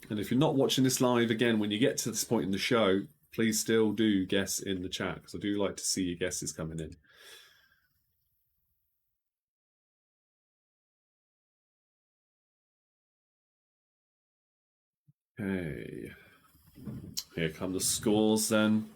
and if you're not watching this live, again, when you get to this point in the show, please still do guess in the chat, because I do like to see your guesses coming in. Okay, here come the scores then.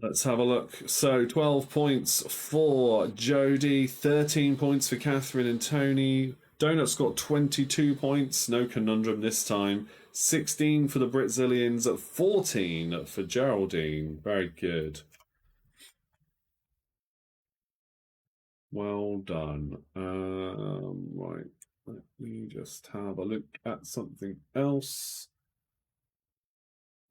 Let's have a look. So 12 points for Jodie, 13 points for Catherine and Tony. Donuts got 22 points, no conundrum this time. 16 for the Britzillians, 14 for Geraldine. Very good. Well done. Right, let me just have a look at something else.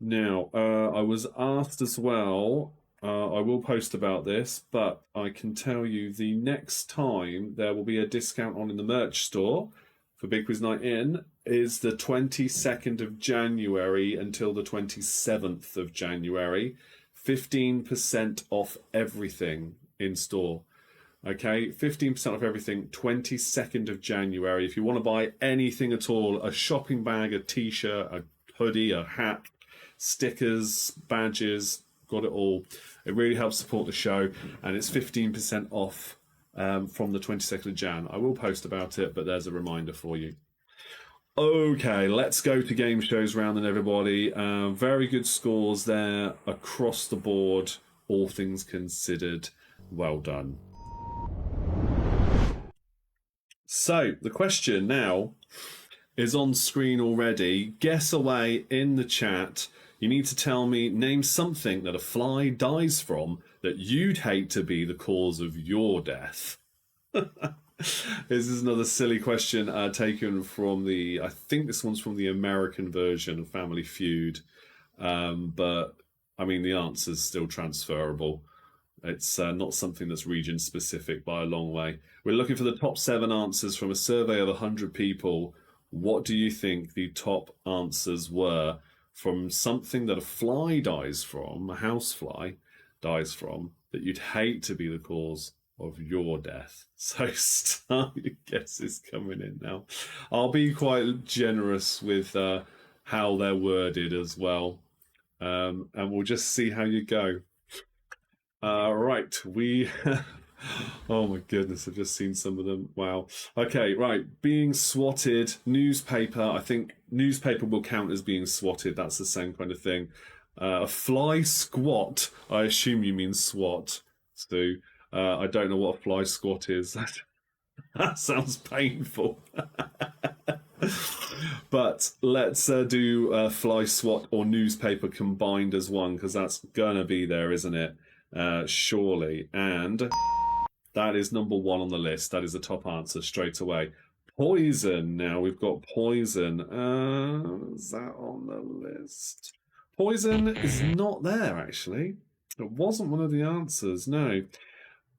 Now, I was asked as well, I will post about this, but I can tell you the next time there will be a discount on in the merch store for Big Quiz Night In is the 22nd of January until the 27th of January. 15% off everything in store. Okay, 15% off everything, 22nd of January. If you want to buy anything at all, a shopping bag, a t-shirt, a hoodie, a hat, stickers, badges, got it all. It really helps support the show, and it's 15% off from the 22nd of Jan. I will post about it, but there's a reminder for you. Okay, let's go to game shows round then, everybody. Very good scores there across the board, all things considered. Well done. So, the question now is on screen already. Guess away in the chat. You need to tell me, name something that a fly dies from that you'd hate to be the cause of your death. This is another silly question taken from I think this one's from the American version of Family Feud. But, I mean, the answer's still transferable. It's not something that's region specific by a long way. We're looking for the top 7 answers from a survey of 100 people. What do you think the top answers were from something that a fly dies from, a housefly dies from, that you'd hate to be the cause of your death? So start your guesses coming in now. I'll be quite generous with how they're worded as well. And we'll just see how you go. Right, we... Oh my goodness, I've just seen some of them. Wow. Okay, right. Being swatted, newspaper. I think newspaper will count as being swatted. That's the same kind of thing. A fly squat. I assume you mean swat, Stu. I don't know what a fly squat is. That sounds painful. But let's do fly swat or newspaper combined as one, because that's gonna be there, isn't it? Surely. And that is number 1 on the list. That is the top answer straight away. Poison. Now we've got poison. Is that on the list? Poison is not there, actually. It wasn't one of the answers, no.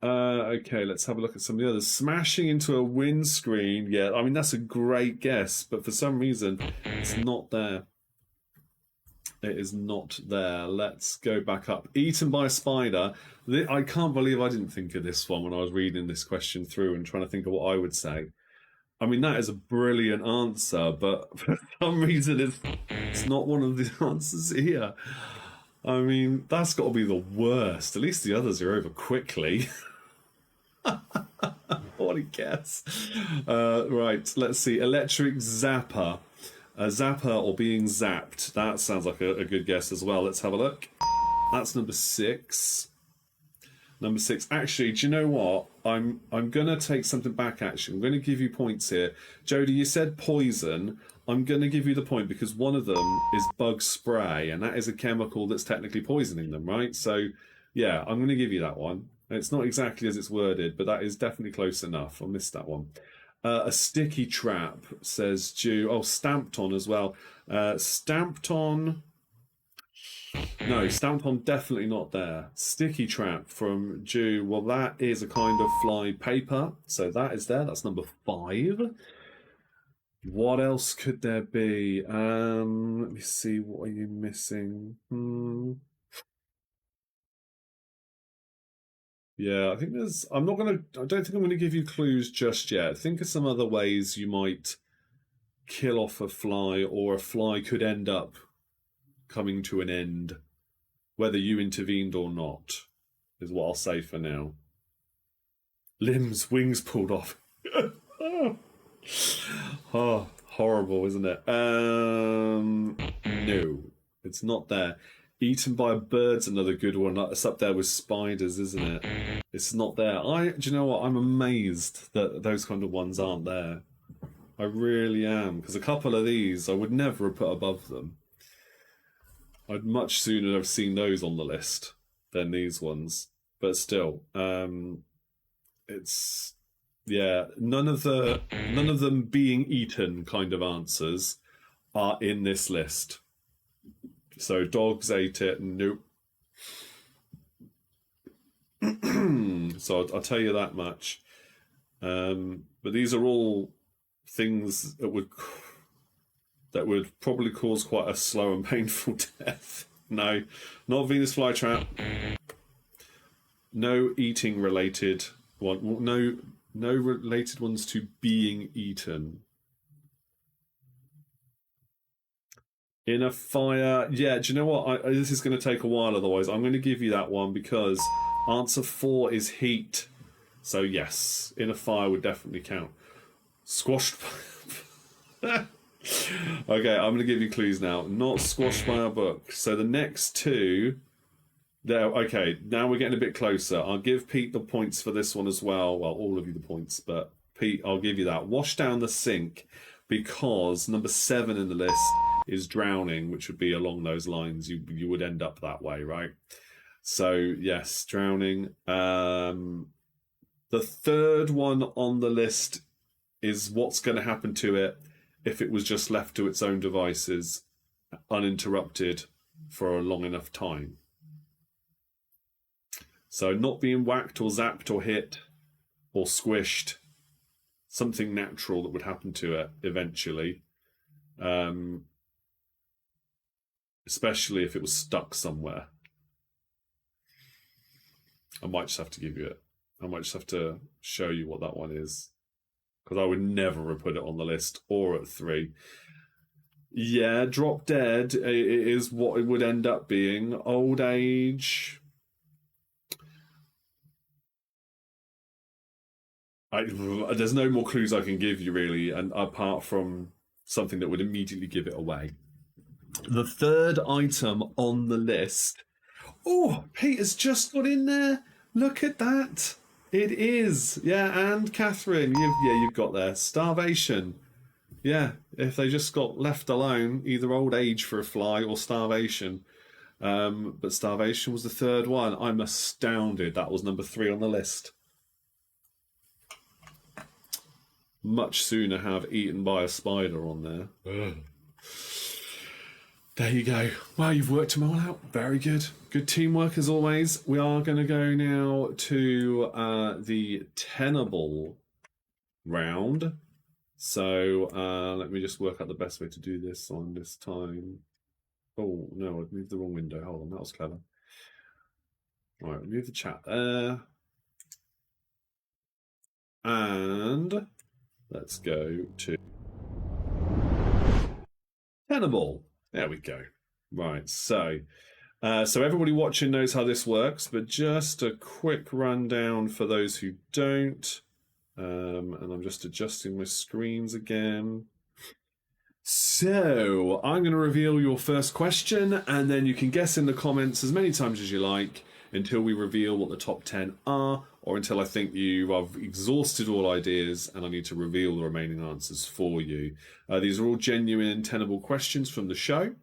Okay, let's have a look at some of the others. Smashing into a windscreen. Yeah, I mean, that's a great guess, but for some reason, it's not there. It is not there. Let's go back up. Eaten by a spider. I can't believe I didn't think of this one when I was reading this question through and trying to think of what I would say. I mean, that is a brilliant answer, but for some reason it's not one of the answers here. I mean, that's got to be the worst. At least the others are over quickly. What a guess. Right, let's see. Electric zapper. A zapper or being zapped. That sounds like a good guess as well. Let's have a look. That's number 6. Number 6. Actually, do you know what? I'm going to take something back, actually. I'm going to give you points here. Jodie, you said poison. I'm going to give you the point because one of them is bug spray, and that is a chemical that's technically poisoning them, right? So, yeah, I'm going to give you that one. It's not exactly as it's worded, but that is definitely close enough. I missed that one. A sticky trap, says Jew. Oh, stamped on as well. Stamped on. No, stamped on definitely not there. Sticky trap from Jew. Well, that is a kind of fly paper. So that is there. That's number 5. What else could there be? Let me see. What are you missing? Yeah, I think there's. I don't think I'm gonna give you clues just yet. Think of some other ways you might kill off a fly, or a fly could end up coming to an end, whether you intervened or not, is what I'll say for now. Limbs, wings pulled off. Oh, horrible, isn't it? No, it's not there. Eaten by a bird's another good one. It's up there with spiders, isn't it? It's not there. Do you know what? I'm amazed that those kind of ones aren't there. I really am, because a couple of these I would never have put above them. I'd much sooner have seen those on the list than these ones. But still, it's none of them being eaten kind of answers are in this list. So dogs ate it, nope. So I'll tell you that much. But these are all things that would probably cause quite a slow and painful death. No, not Venus flytrap. No eating related one. No related ones to being eaten. In a fire, yeah. Do you know what? This is going to take a while. Otherwise, I'm going to give you that one because answer 4 is heat. So yes, in a fire would definitely count. Squashed. Okay, I'm going to give you clues now. Not squashed by a book. So the next 2. There. Okay, now we're getting a bit closer. I'll give Pete the points for this one as well. Well, all of you the points, but Pete, I'll give you that. Wash down the sink. because number 7 in the list is drowning, which would be along those lines. You would end up that way, right? So yes, drowning. The third one on the list is what's going to happen to it if it was just left to its own devices, uninterrupted for a long enough time. So not being whacked or zapped or hit or squished, something natural that would happen to it eventually, especially if it was stuck somewhere. I might just have to give you it. I might just have to show you what that one is, because I would never have put it on the list or at 3. Yeah, drop dead is what it would end up being. Old age. There's no more clues I can give you, really, and apart from something that would immediately give it away. The third item on the list. Oh, Peter's just got in there. Look at that. It is. Yeah, and Catherine, you've got there. Starvation. Yeah, if they just got left alone, either old age for a fly or starvation. But starvation was the third one. I'm astounded that was number 3 on the list. Much sooner have eaten by a spider on there. Ugh. There you go. Well, you've worked them all out. Very good. Good teamwork as always. We are going to go now to the tenable round. So let me just work out the best way to do this on this time. Oh, no, I've moved the wrong window. Hold on, that was clever. All right, move the chat there. And let's go to tenable. There we go. Right, so everybody watching knows how this works, but just a quick rundown for those who don't. And I'm just adjusting my screens again. So I'm going to reveal your first question, and then you can guess in the comments as many times as you like until we reveal what the top 10 are, or until I think you have exhausted all ideas and I need to reveal the remaining answers for you. These are all genuine, tenable questions from the show,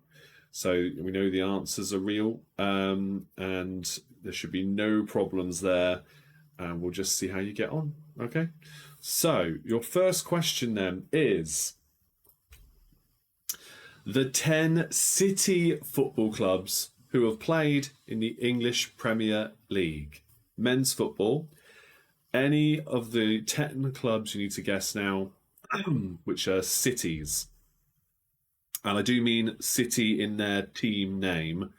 so we know the answers are real, and there should be no problems there, and we'll just see how you get on. Okay, so your first question then is: the 10 city football clubs who have played in the English Premier League. Men's football. Any of the 10 clubs you need to guess now, which are cities. And I do mean city in their team name,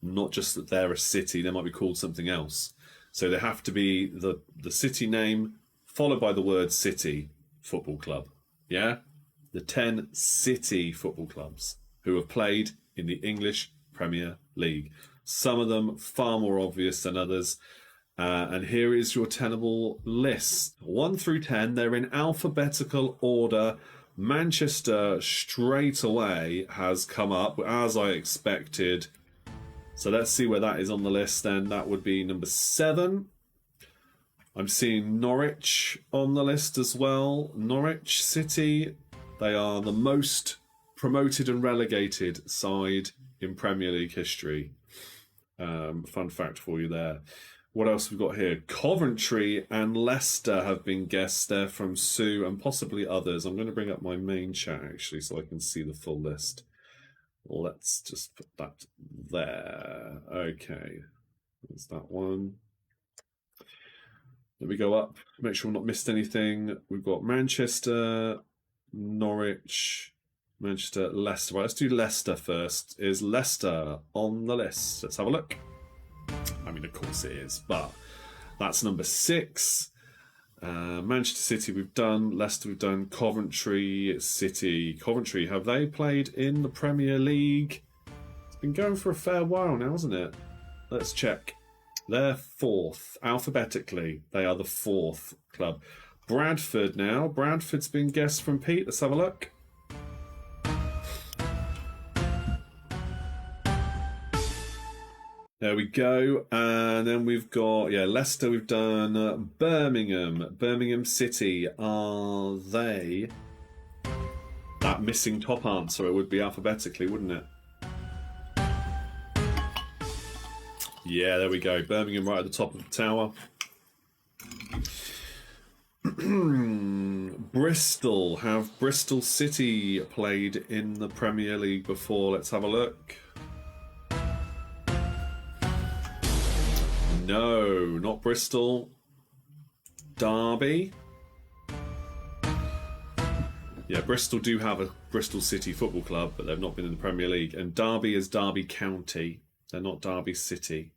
not just that they're a city. They might be called something else. So they have to be the city name followed by the word city football club. Yeah? The 10 city football clubs who have played in the English Premier League. Some of them far more obvious than others. And here is your tenable list. 1 through 10, they're in alphabetical order. Manchester straight away has come up, as I expected. So let's see where that is on the list then. That would be number 7. I'm seeing Norwich on the list as well. Norwich City. They are the most promoted and relegated side in Premier League history. Fun fact for you there. What else have we got here? Coventry and Leicester have been guessed there from Sue and possibly others. I'm going to bring up my main chat actually so I can see the full list. Let's just put that there. Okay. There's that one. Let me go up. Make sure I've not missed anything. We've got Manchester, Norwich, Manchester, Leicester. Right, let's do Leicester first. Is Leicester on the list? Let's have a look. I mean, of course it is, but that's number 6. Manchester City we've done. Leicester we've done. Coventry City. Coventry, have they played in the Premier League? It's been going for a fair while now, hasn't it? Let's check. They're 4th. Alphabetically, they are the 4th club. Bradford now. Bradford's been guessed from Pete. Let's have a look. There we go. And then we've got, Leicester we've done. Birmingham. Birmingham City. Are they? missing top answer, it would be alphabetically, wouldn't it? Yeah, there we go. Birmingham right at the top of the tower. Bristol. Have Bristol City played in the Premier League before? Let's have a look. No, not Bristol. Derby. Yeah, Bristol do have a Bristol City Football Club, but they've not been in the Premier League. And Derby is Derby County. They're not Derby City.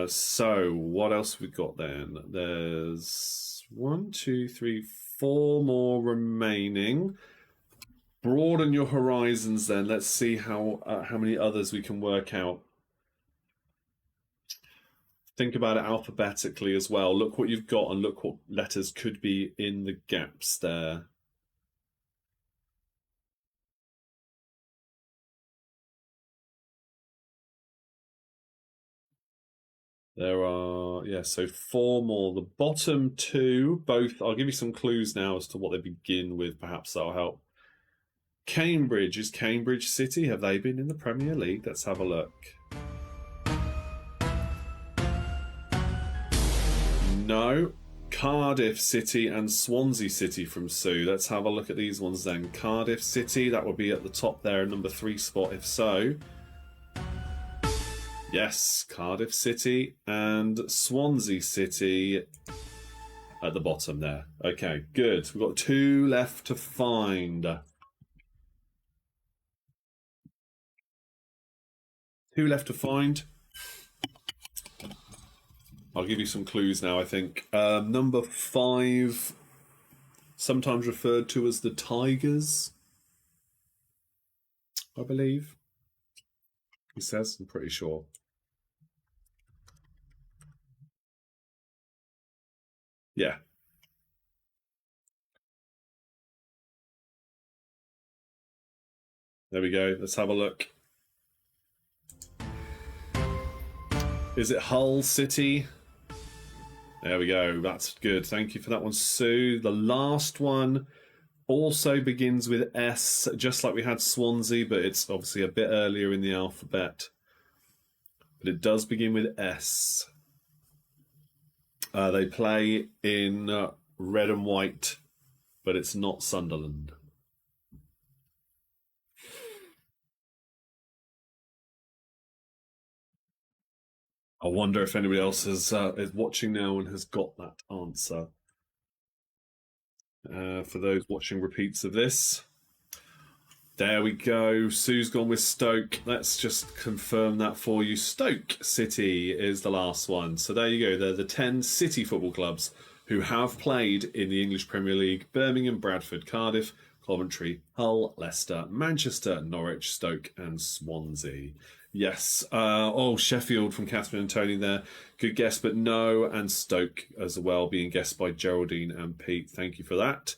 So what else have we got then? There's 1, 2, 3, 4 more remaining. Broaden your horizons then. Let's see how many others we can work out. Think about it alphabetically as well. Look what you've got and look what letters could be in the gaps there. There are, yeah, so 4 more. The bottom 2, both, I'll give you some clues now as to what they begin with. Perhaps that'll help. Cambridge. Is Cambridge City? Have they been in the Premier League? Let's have a look. No. Cardiff City and Swansea City from Sue. Let's have a look at these ones then. Cardiff City, that would be at the top there, number 3 spot if so. Yes, Cardiff City and Swansea City at the bottom there. Okay, good. We've got 2 left to find. 2 left to find. I'll give you some clues now, I think. Number 5, sometimes referred to as the Tigers, I believe. He says, I'm pretty sure. Yeah. There we go. Let's have a look. Is it Hull City? There we go. That's good. Thank you for that one, Sue. The last one also begins with S, just like we had Swansea, but it's obviously a bit earlier in the alphabet. But it does begin with S. They play in red and white, but it's not Sunderland. I wonder if anybody else is watching now and has got that answer. For those watching repeats of this. There we go. Sue's gone with Stoke. Let's just confirm that for you. Stoke City is the last one. So there you go. They're the 10 City football clubs who have played in the English Premier League. Birmingham, Bradford, Cardiff, Coventry, Hull, Leicester, Manchester, Norwich, Stoke and Swansea. Yes. Sheffield from Catherine and Tony there. Good guess, but no. And Stoke as well, being guessed by Geraldine and Pete. Thank you for that.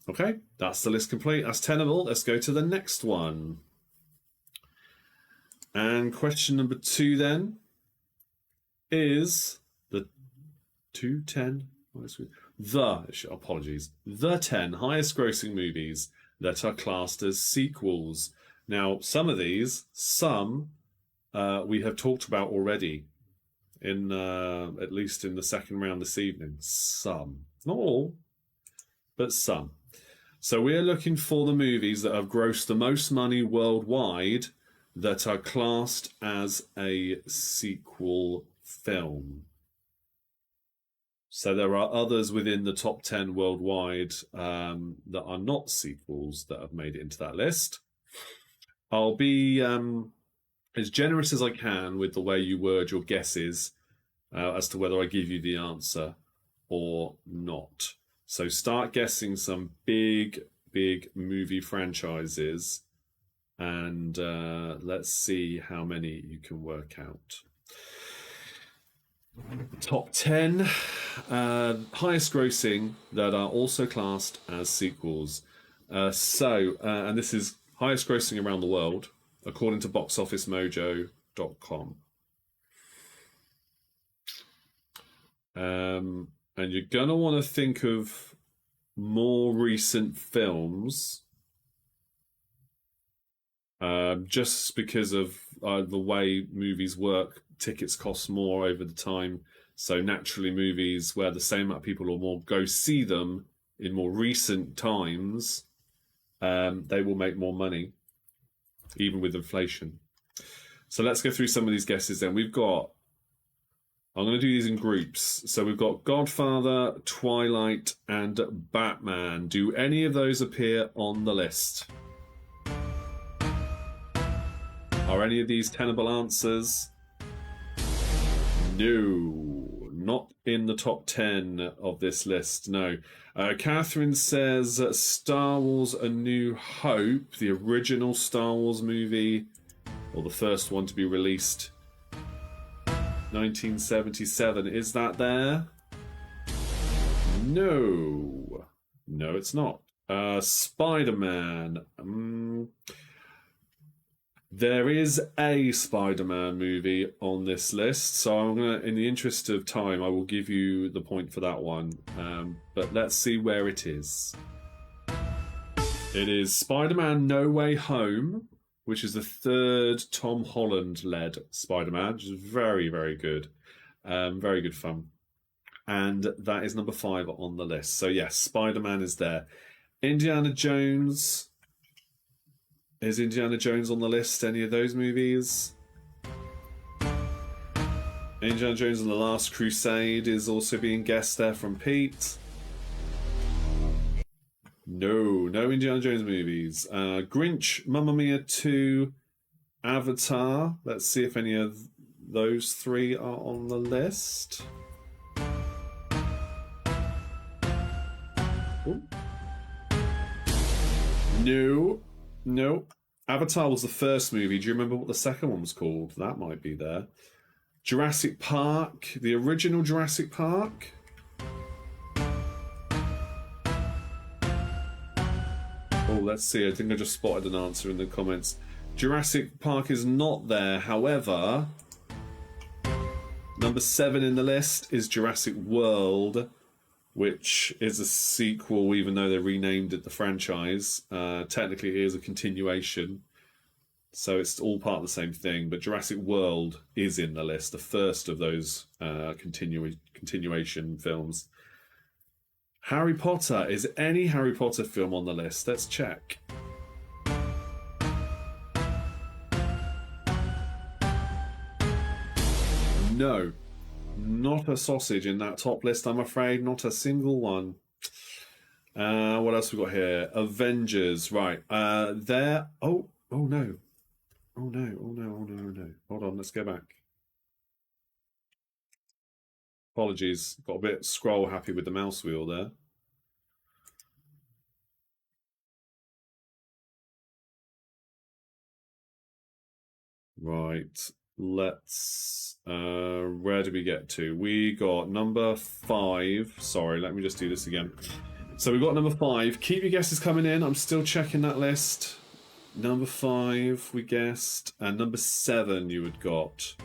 Okay, that's the list complete. That's tenable. Let's go to the next one. And question number 2 then is the 210. The 10 highest grossing movies that are classed as sequels. Now, some of these, we have talked about already in at least in the second round this evening. Some, not all, but some. So we're looking for the movies that have grossed the most money worldwide that are classed as a sequel film. So there are others within the top 10 worldwide that are not sequels that have made it into that list. I'll be as generous as I can with the way you word your guesses as to whether I give you the answer or not. So start guessing some big movie franchises and let's see how many you can work out. Top 10 highest grossing that are also classed as sequels. And this is highest grossing around the world, according to boxofficemojo.com. And you're going to want to think of more recent films, just because of the way movies work. Tickets cost more over the time, so naturally movies where the same amount of people or more go see them in more recent times, they will make more money, even with inflation. So let's go through some of these guesses then. I'm going to do these in groups. So we've got Godfather, Twilight, and Batman. Do any of those appear on the list? Are any of these tenable answers? No, not in the top 10 of this list, no. Catherine says Star Wars A New Hope, the original Star Wars movie, or the first one to be released, 1977. Is that there? No. No, it's not. Spider-Man. There is a Spider-Man movie on this list, so I'm gonna, in the interest of time, I will give you the point for that one. But let's see where it is. It is Spider-Man No Way Home, which is the third Tom Holland-led Spider-Man, which is very, very good. Very good fun. And that is number 5 on the list. So yes, Spider-Man is there. Indiana Jones. Is Indiana Jones on the list? Any of those movies? Indiana Jones and the Last Crusade is also being guessed there from Pete. No Indiana Jones movies. Grinch, Mamma Mia 2, Avatar. Let's see if any of those 3 are on the list. Ooh. No. Avatar was the first movie. Do you remember what the second one was called? That might be there. Jurassic Park, the original Jurassic Park. Oh, let's see. I think I just spotted an answer in the comments. Jurassic Park is not there. However, number 7 in the list is Jurassic World, which is a sequel, even though they renamed it the franchise. Technically, it is a continuation, so it's all part of the same thing. But Jurassic World is in the list, the first of those continuation films. Harry Potter. Is any Harry Potter film on the list? Let's check. No. Not a sausage in that top list, I'm afraid. Not a single one. What else we got here? Avengers, right? There. Oh no. Hold on, let's go back. Apologies, got a bit scroll happy with the mouse wheel there. Right. Let's where did we get to? We got number 5. Sorry, let me just do this again. So we got number 5. Keep your guesses coming in. I'm still checking that list. Number 5 we guessed, and number 7 you had got.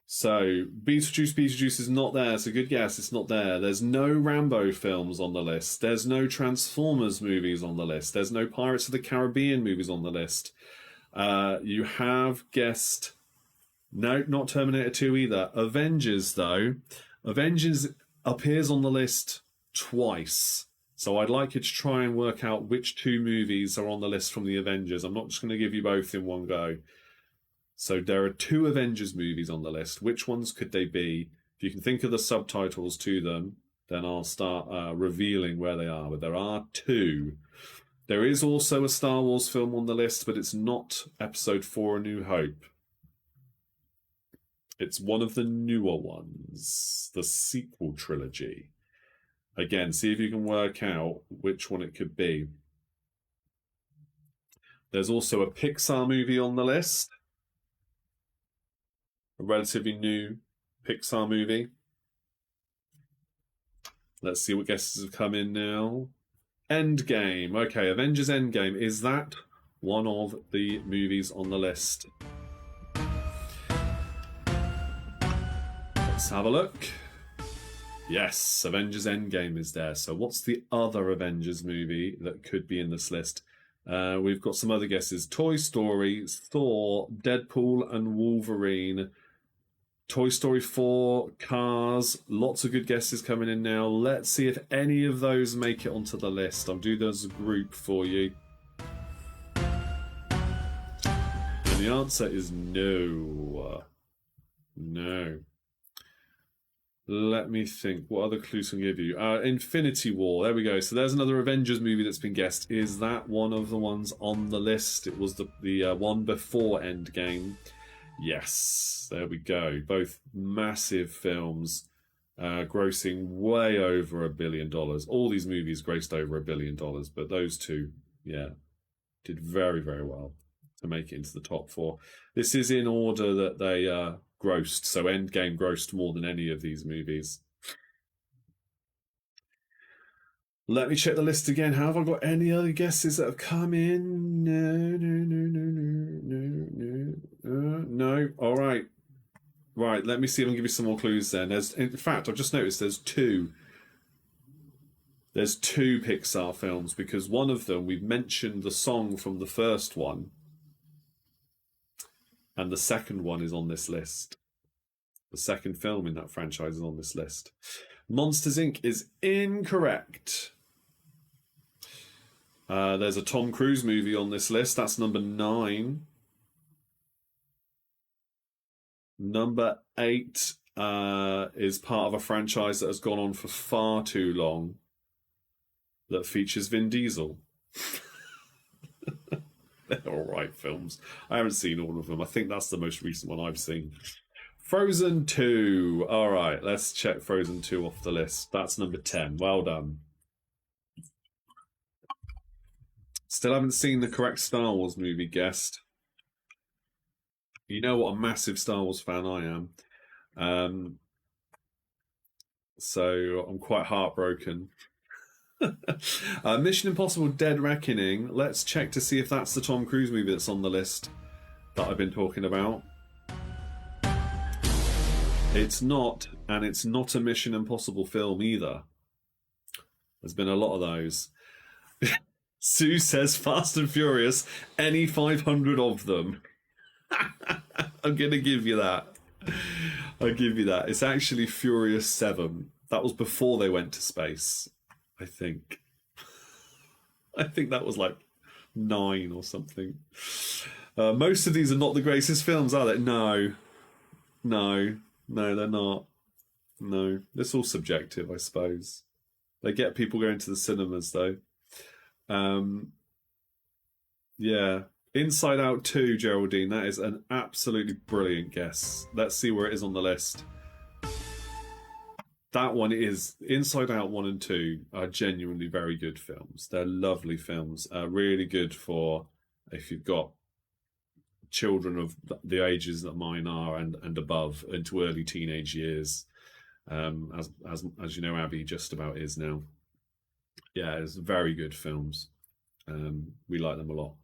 So Beetlejuice is not there. It's a good guess. It's not there. There's no Rambo films on the list. There's no Transformers movies on the list. There's no Pirates of the Caribbean movies on the list. You have guessed... No, not Terminator 2 either. Avengers, though. Avengers appears on the list twice. So I'd like you to try and work out which 2 movies are on the list from the Avengers. I'm not just going to give you both in one go. So there are 2 Avengers movies on the list. Which ones could they be? If you can think of the subtitles to them, then I'll start revealing where they are. But there are 2. There is also a Star Wars film on the list, but it's not Episode 4 A New Hope. It's one of the newer ones, the sequel trilogy. Again, see if you can work out which one it could be. There's also a Pixar movie on the list. A relatively new Pixar movie. Let's see what guesses have come in now. Endgame. Okay, Avengers Endgame. Is that one of the movies on the list? Let's have a look. Yes, Avengers Endgame is there. So what's the other Avengers movie that could be in this list? We've got some other guesses. Toy Story, Thor, Deadpool and Wolverine, Toy Story 4, Cars. Lots of good guesses coming in now. Let's see if any of those make it onto the list. I'll do those as a group for you. And the answer is no. No. Let me think. What other clues can I give you? Infinity War. There we go. So there's another Avengers movie that's been guessed. Is that one of the ones on the list? It was the one before Endgame. Yes. There we go. Both massive films, grossing way over $1 billion. All these movies grossed over $1 billion, but those two, yeah, did very, very well to make it into the top 4. This is in order that they grossed. So Endgame grossed more than any of these movies. Let me check the list again. Have I got any other guesses that have come in? No. All right. Right, let me see if I can give you some more clues then. In fact, I've just noticed there's two. There's 2 Pixar films, because one of them, we've mentioned the song from the first one, and the second one is on this list. The second film in that franchise is on this list. Monsters, Inc. is incorrect. There's a Tom Cruise movie on this list. That's number 9. Number 8 is part of a franchise that has gone on for far too long, that features Vin Diesel. They're all right films. I haven't seen all of them. I think that's the most recent one I've seen. Frozen 2. All right, let's check Frozen 2 off the list. That's number 10. Well done. Still haven't seen the correct Star Wars movie guessed. You know what a massive Star Wars fan I am. So I'm quite heartbroken. Mission Impossible Dead Reckoning. Let's check to see if that's the Tom Cruise movie that's on the list that I've been talking about. It's not, and it's not a Mission Impossible film either. There's been a lot of those. Sue says Fast and Furious, any 500 of them. I'm going to give you that. I'll give you that. It's actually Furious 7. That was before they went to space, I think. I think that was like 9 or something. Most of these are not the greatest films, are they? No, they're not. No, it's all subjective, I suppose. They get people going to the cinemas, though. Yeah. Inside Out 2, Geraldine, that is an absolutely brilliant guess. Let's see where it is on the list. That one is, Inside Out 1 and 2 are genuinely very good films. They're lovely films. Really good for if you've got children of the ages that mine are and above, into early teenage years. As you know, Abby just about is now. Yeah, it's very good films. We like them a lot.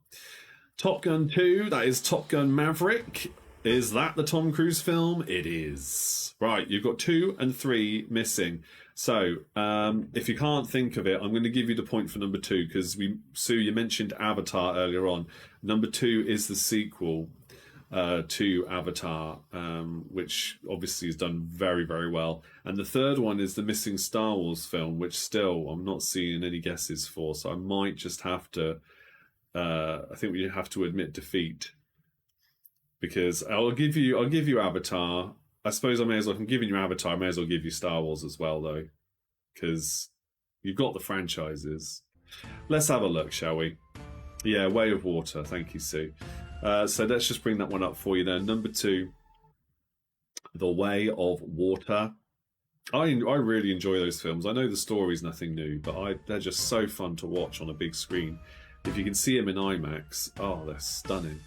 Top Gun 2, that is Top Gun Maverick. Is that the Tom Cruise film? It is. Right, you've got 2 and 3 missing. So, if you can't think of it, I'm going to give you the point for number 2, because Sue, you mentioned Avatar earlier on. Number 2 is the sequel to Avatar, which obviously has done very, very well. And the third one is the missing Star Wars film, which still I'm not seeing any guesses for. So I might just have to, I think we have to admit defeat, because I'll give you Avatar. I suppose I may as well, if I'm giving you Avatar, I may as well give you Star Wars as well, though, because you've got the franchises. Let's have a look, shall we? Yeah, Way of Water. Thank you, Sue. So let's just bring that one up for you then. Number 2, The Way of Water. I really enjoy those films. I know the story's nothing new, but they're just so fun to watch on a big screen. If you can see them in IMAX, oh, they're stunning.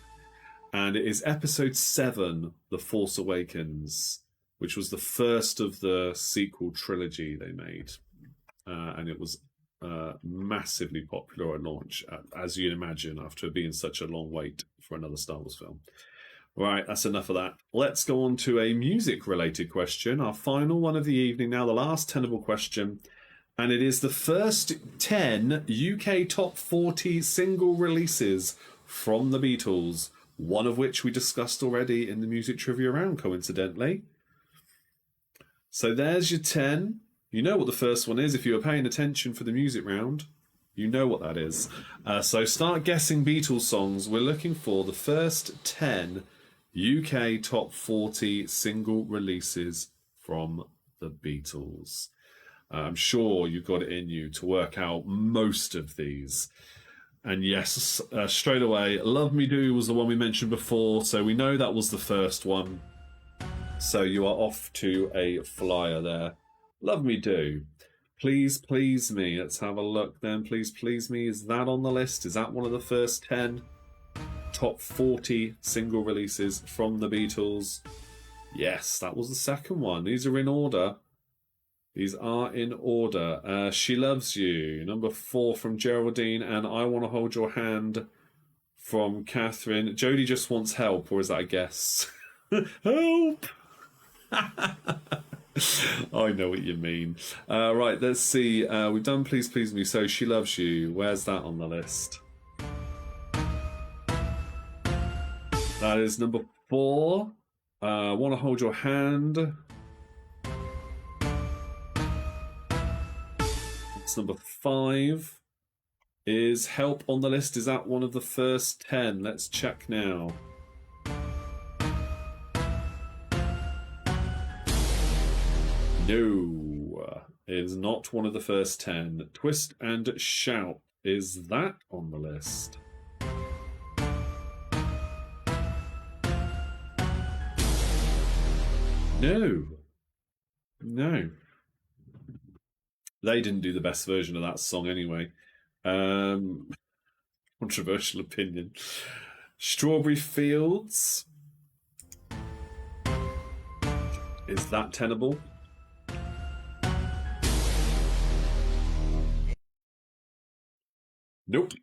And it is episode 7, The Force Awakens, which was the first of the sequel trilogy they made. And it was massively popular at launch, as you'd imagine, after being such a long wait for another Star Wars film. Right, that's enough of that. Let's go on to a music-related question, our final one of the evening now, the last tenable question. And it is the first 10 UK top 40 single releases from the Beatles, one of which we discussed already in the music trivia round, coincidentally. So there's your 10. You know what the first one is if you were paying attention for the music round. You know what that is. So start guessing Beatles songs. We're looking for the first 10 UK top 40 single releases from the Beatles. I'm sure you've got it in you to work out most of these. And yes, straight away, Love Me Do was the one we mentioned before, so we know that was the first one. So you are off to a flyer there. Love Me Do. Please Please Me. Let's have a look then. Please Please Me. Is that on the list? Is that one of the first 10 top 40 single releases from the Beatles? Yes, that was the second one. These are in order. These are in order. She Loves You, number 4 from Geraldine, and I Want to Hold Your Hand from Catherine. Jodie just wants help, or is that a guess? Help! I know what you mean. Right, let's see. We've done Please Please Me, so She Loves You. Where's that on the list? That is number 4. Want to Hold Your Hand. It's number 5. Is Help on the list? Is that one of the first 10? Let's check now. No, it is not one of the first 10. Twist and Shout. Is that on the list? No. No. They didn't do the best version of that song anyway. Controversial opinion. Strawberry Fields. Is that tenable? Nope.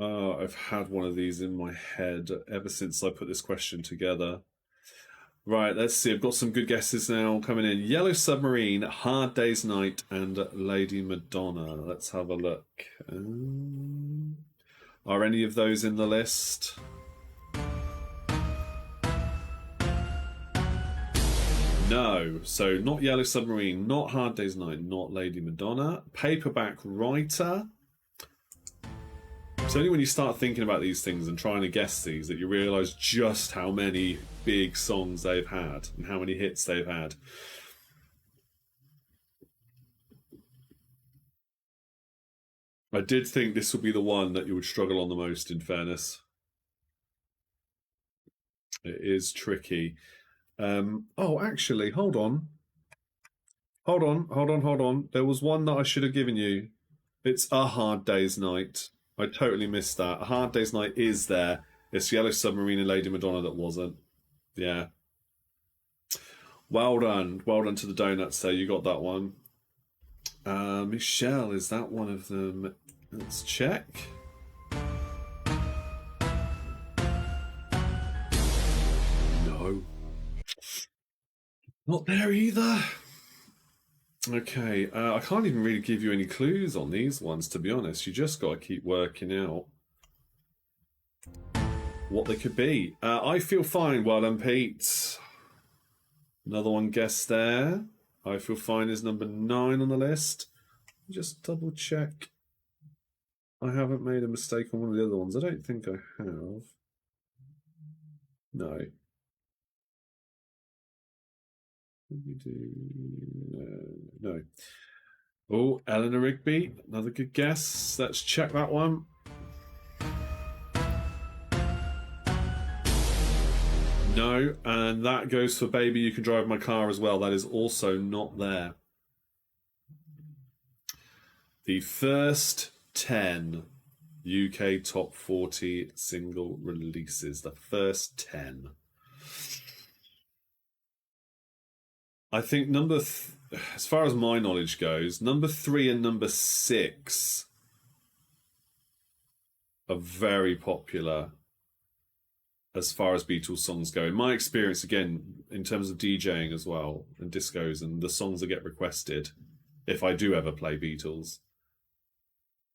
I've had one of these in my head ever since I put this question together. Right, let's see. I've got some good guesses now coming in. Yellow Submarine, Hard Day's Night, and Lady Madonna. Let's have a look. Are any of those in the list? No. So not Yellow Submarine, not Hard Day's Night, not Lady Madonna. Paperback Writer. It's only when you start thinking about these things and trying to guess these that you realise just how many big songs they've had and how many hits they've had. I did think this would be the one that you would struggle on the most, in fairness. It is tricky. Oh, actually, hold on. Hold on. There was one that I should have given you. It's A Hard Day's Night. I totally missed that. A Hard Day's Night is there. It's Yellow Submarine and Lady Madonna that wasn't. Yeah. Well done. Well done to the donuts there. You got that one. Michelle, is that one of them? Let's check. No. Not there either. Okay, I can't even really give you any clues on these ones, to be honest. You just got to keep working out what they could be. I Feel Fine. Well done, Pete. Another one guessed there. I Feel Fine is number 9 on the list. Just double check. I haven't made a mistake on one of the other ones. I don't think I have. No. What do you do? No. Oh, Eleanor Rigby. Another good guess. Let's check that one. No, and that goes for Baby You Can Drive My Car as well. That is also not there. The first 10 UK top 40 single releases. The first 10. I think number as far as my knowledge goes, number 3 and number 6 are very popular as far as Beatles songs go. In my experience, again, in terms of DJing as well, and discos, and the songs that get requested, if I do ever play Beatles,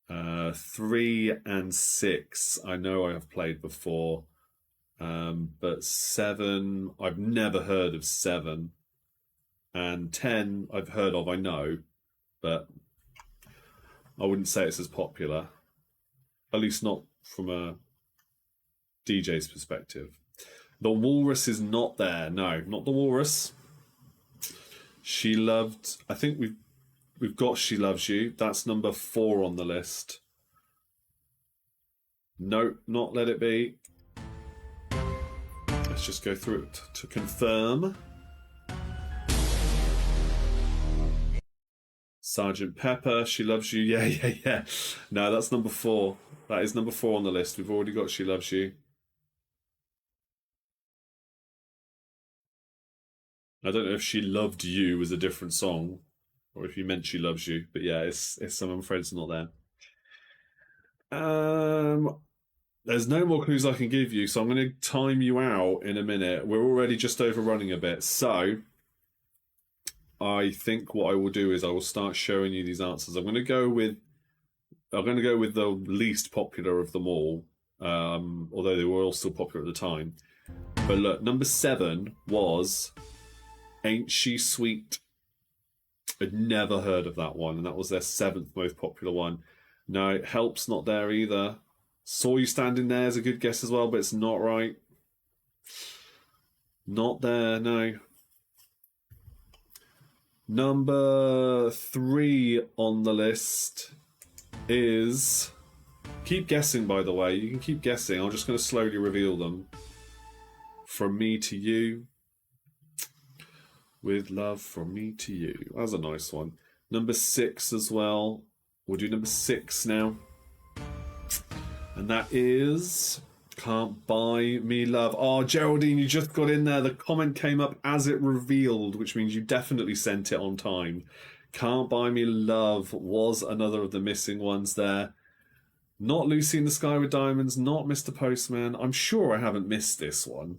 3 and 6, I know I have played before, but 7, I've never heard of 7, and 10, I've heard of, I know, but I wouldn't say it's as popular, at least not from a DJ's perspective. The Walrus is not there. No, not the Walrus. She Loved. I think we've got She Loves You. That's number 4 on the list. No, not Let It Be. Let's just go through it to confirm. Sergeant Pepper, She Loves You. Yeah. No, that's number 4. That is number 4 on the list. We've already got She Loves You. I don't know if She Loved You was a different song, or if you meant She Loves You. But yeah, it's I'm afraid it's not there. There's no more clues I can give you, so I'm going to time you out in a minute. We're already just overrunning a bit, so I think what I will do is I will start showing you these answers. I'm going to go with the least popular of them all, although they were all still popular at the time. But look, number 7 was Ain't She Sweet? I'd never heard of that one, and that was their 7th most popular one. No, Help's not there either. Saw You Standing There is a good guess as well, but it's not right. Not there, no. Number 3 on the list is... Keep guessing, by the way. You can keep guessing. I'm just going to slowly reveal them. From Me to You. With Love From Me to You. That's a nice one. Number 6 as well. We'll do number 6 now. And that is Can't Buy Me Love. Oh, Geraldine, you just got in there. The comment came up as it revealed, which means you definitely sent it on time. Can't Buy Me Love was another of the missing ones there. Not Lucy in the Sky with Diamonds, not Mr. Postman. I'm sure I haven't missed this one.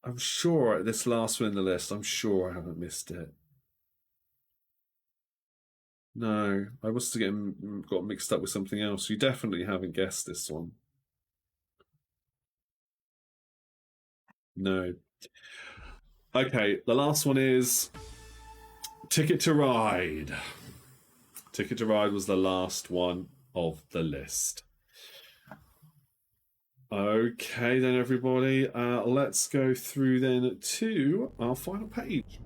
I'm sure this last one in the list, I'm sure I haven't missed it. No, I must have got mixed up with something else. You definitely haven't guessed this one. No. Okay, the last one is Ticket to Ride. Ticket to Ride was the last one of the list. Okay then, everybody. Let's go through then to our final page.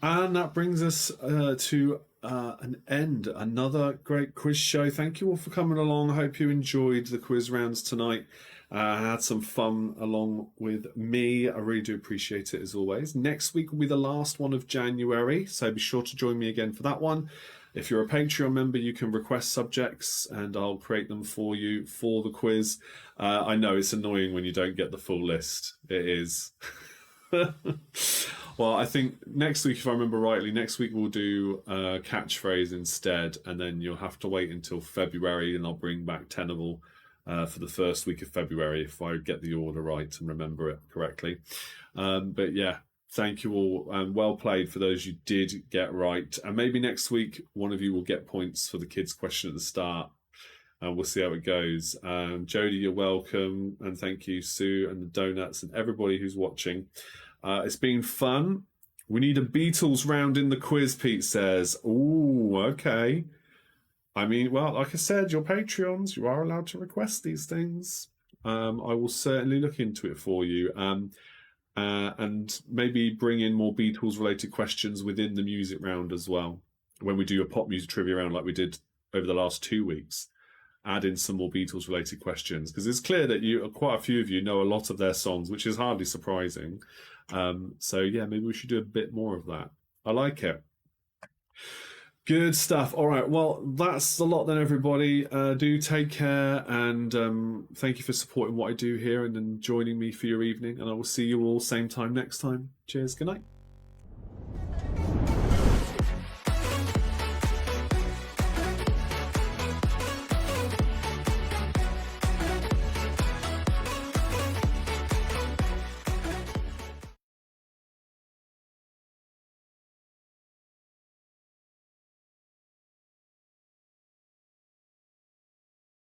And that brings us to an end. Another great quiz show. Thank you all for coming along. I hope you enjoyed the quiz rounds tonight. I had some fun along with me. I really do appreciate it as always. Next week will be the last one of January, so be sure to join me again for that one. If you're a Patreon member, you can request subjects and I'll create them for you for the quiz. I know it's annoying when you don't get the full list. It is. Well, I think next week, if I remember rightly, next week we'll do catchphrase instead, and then you'll have to wait until February, and I'll bring back Tenable for the first week of February if I get the order right and remember it correctly. But yeah, thank you all, and well played for those you did get right. And maybe next week one of you will get points for the kids' question at the start. And we'll see how it goes. Jodie, you're welcome, and thank you, Sue, and the donuts, and everybody who's watching. It's been fun. We need a Beatles round in the quiz, Pete says. Ooh, okay. I mean, well, like I said, your Patreons, you are allowed to request these things. I will certainly look into it for you. And maybe bring in more Beatles-related questions within the music round as well. When we do a pop music trivia round like we did over the last 2 weeks, add in some more Beatles-related questions. Because it's clear that quite a few of you know a lot of their songs, which is hardly surprising. So yeah, maybe we should do a bit more of that. I like it. Good stuff. All right. Well, that's a lot then, everybody. Do take care, and thank you for supporting what I do here and then joining me for your evening. And I will see you all same time next time. Cheers. Good night.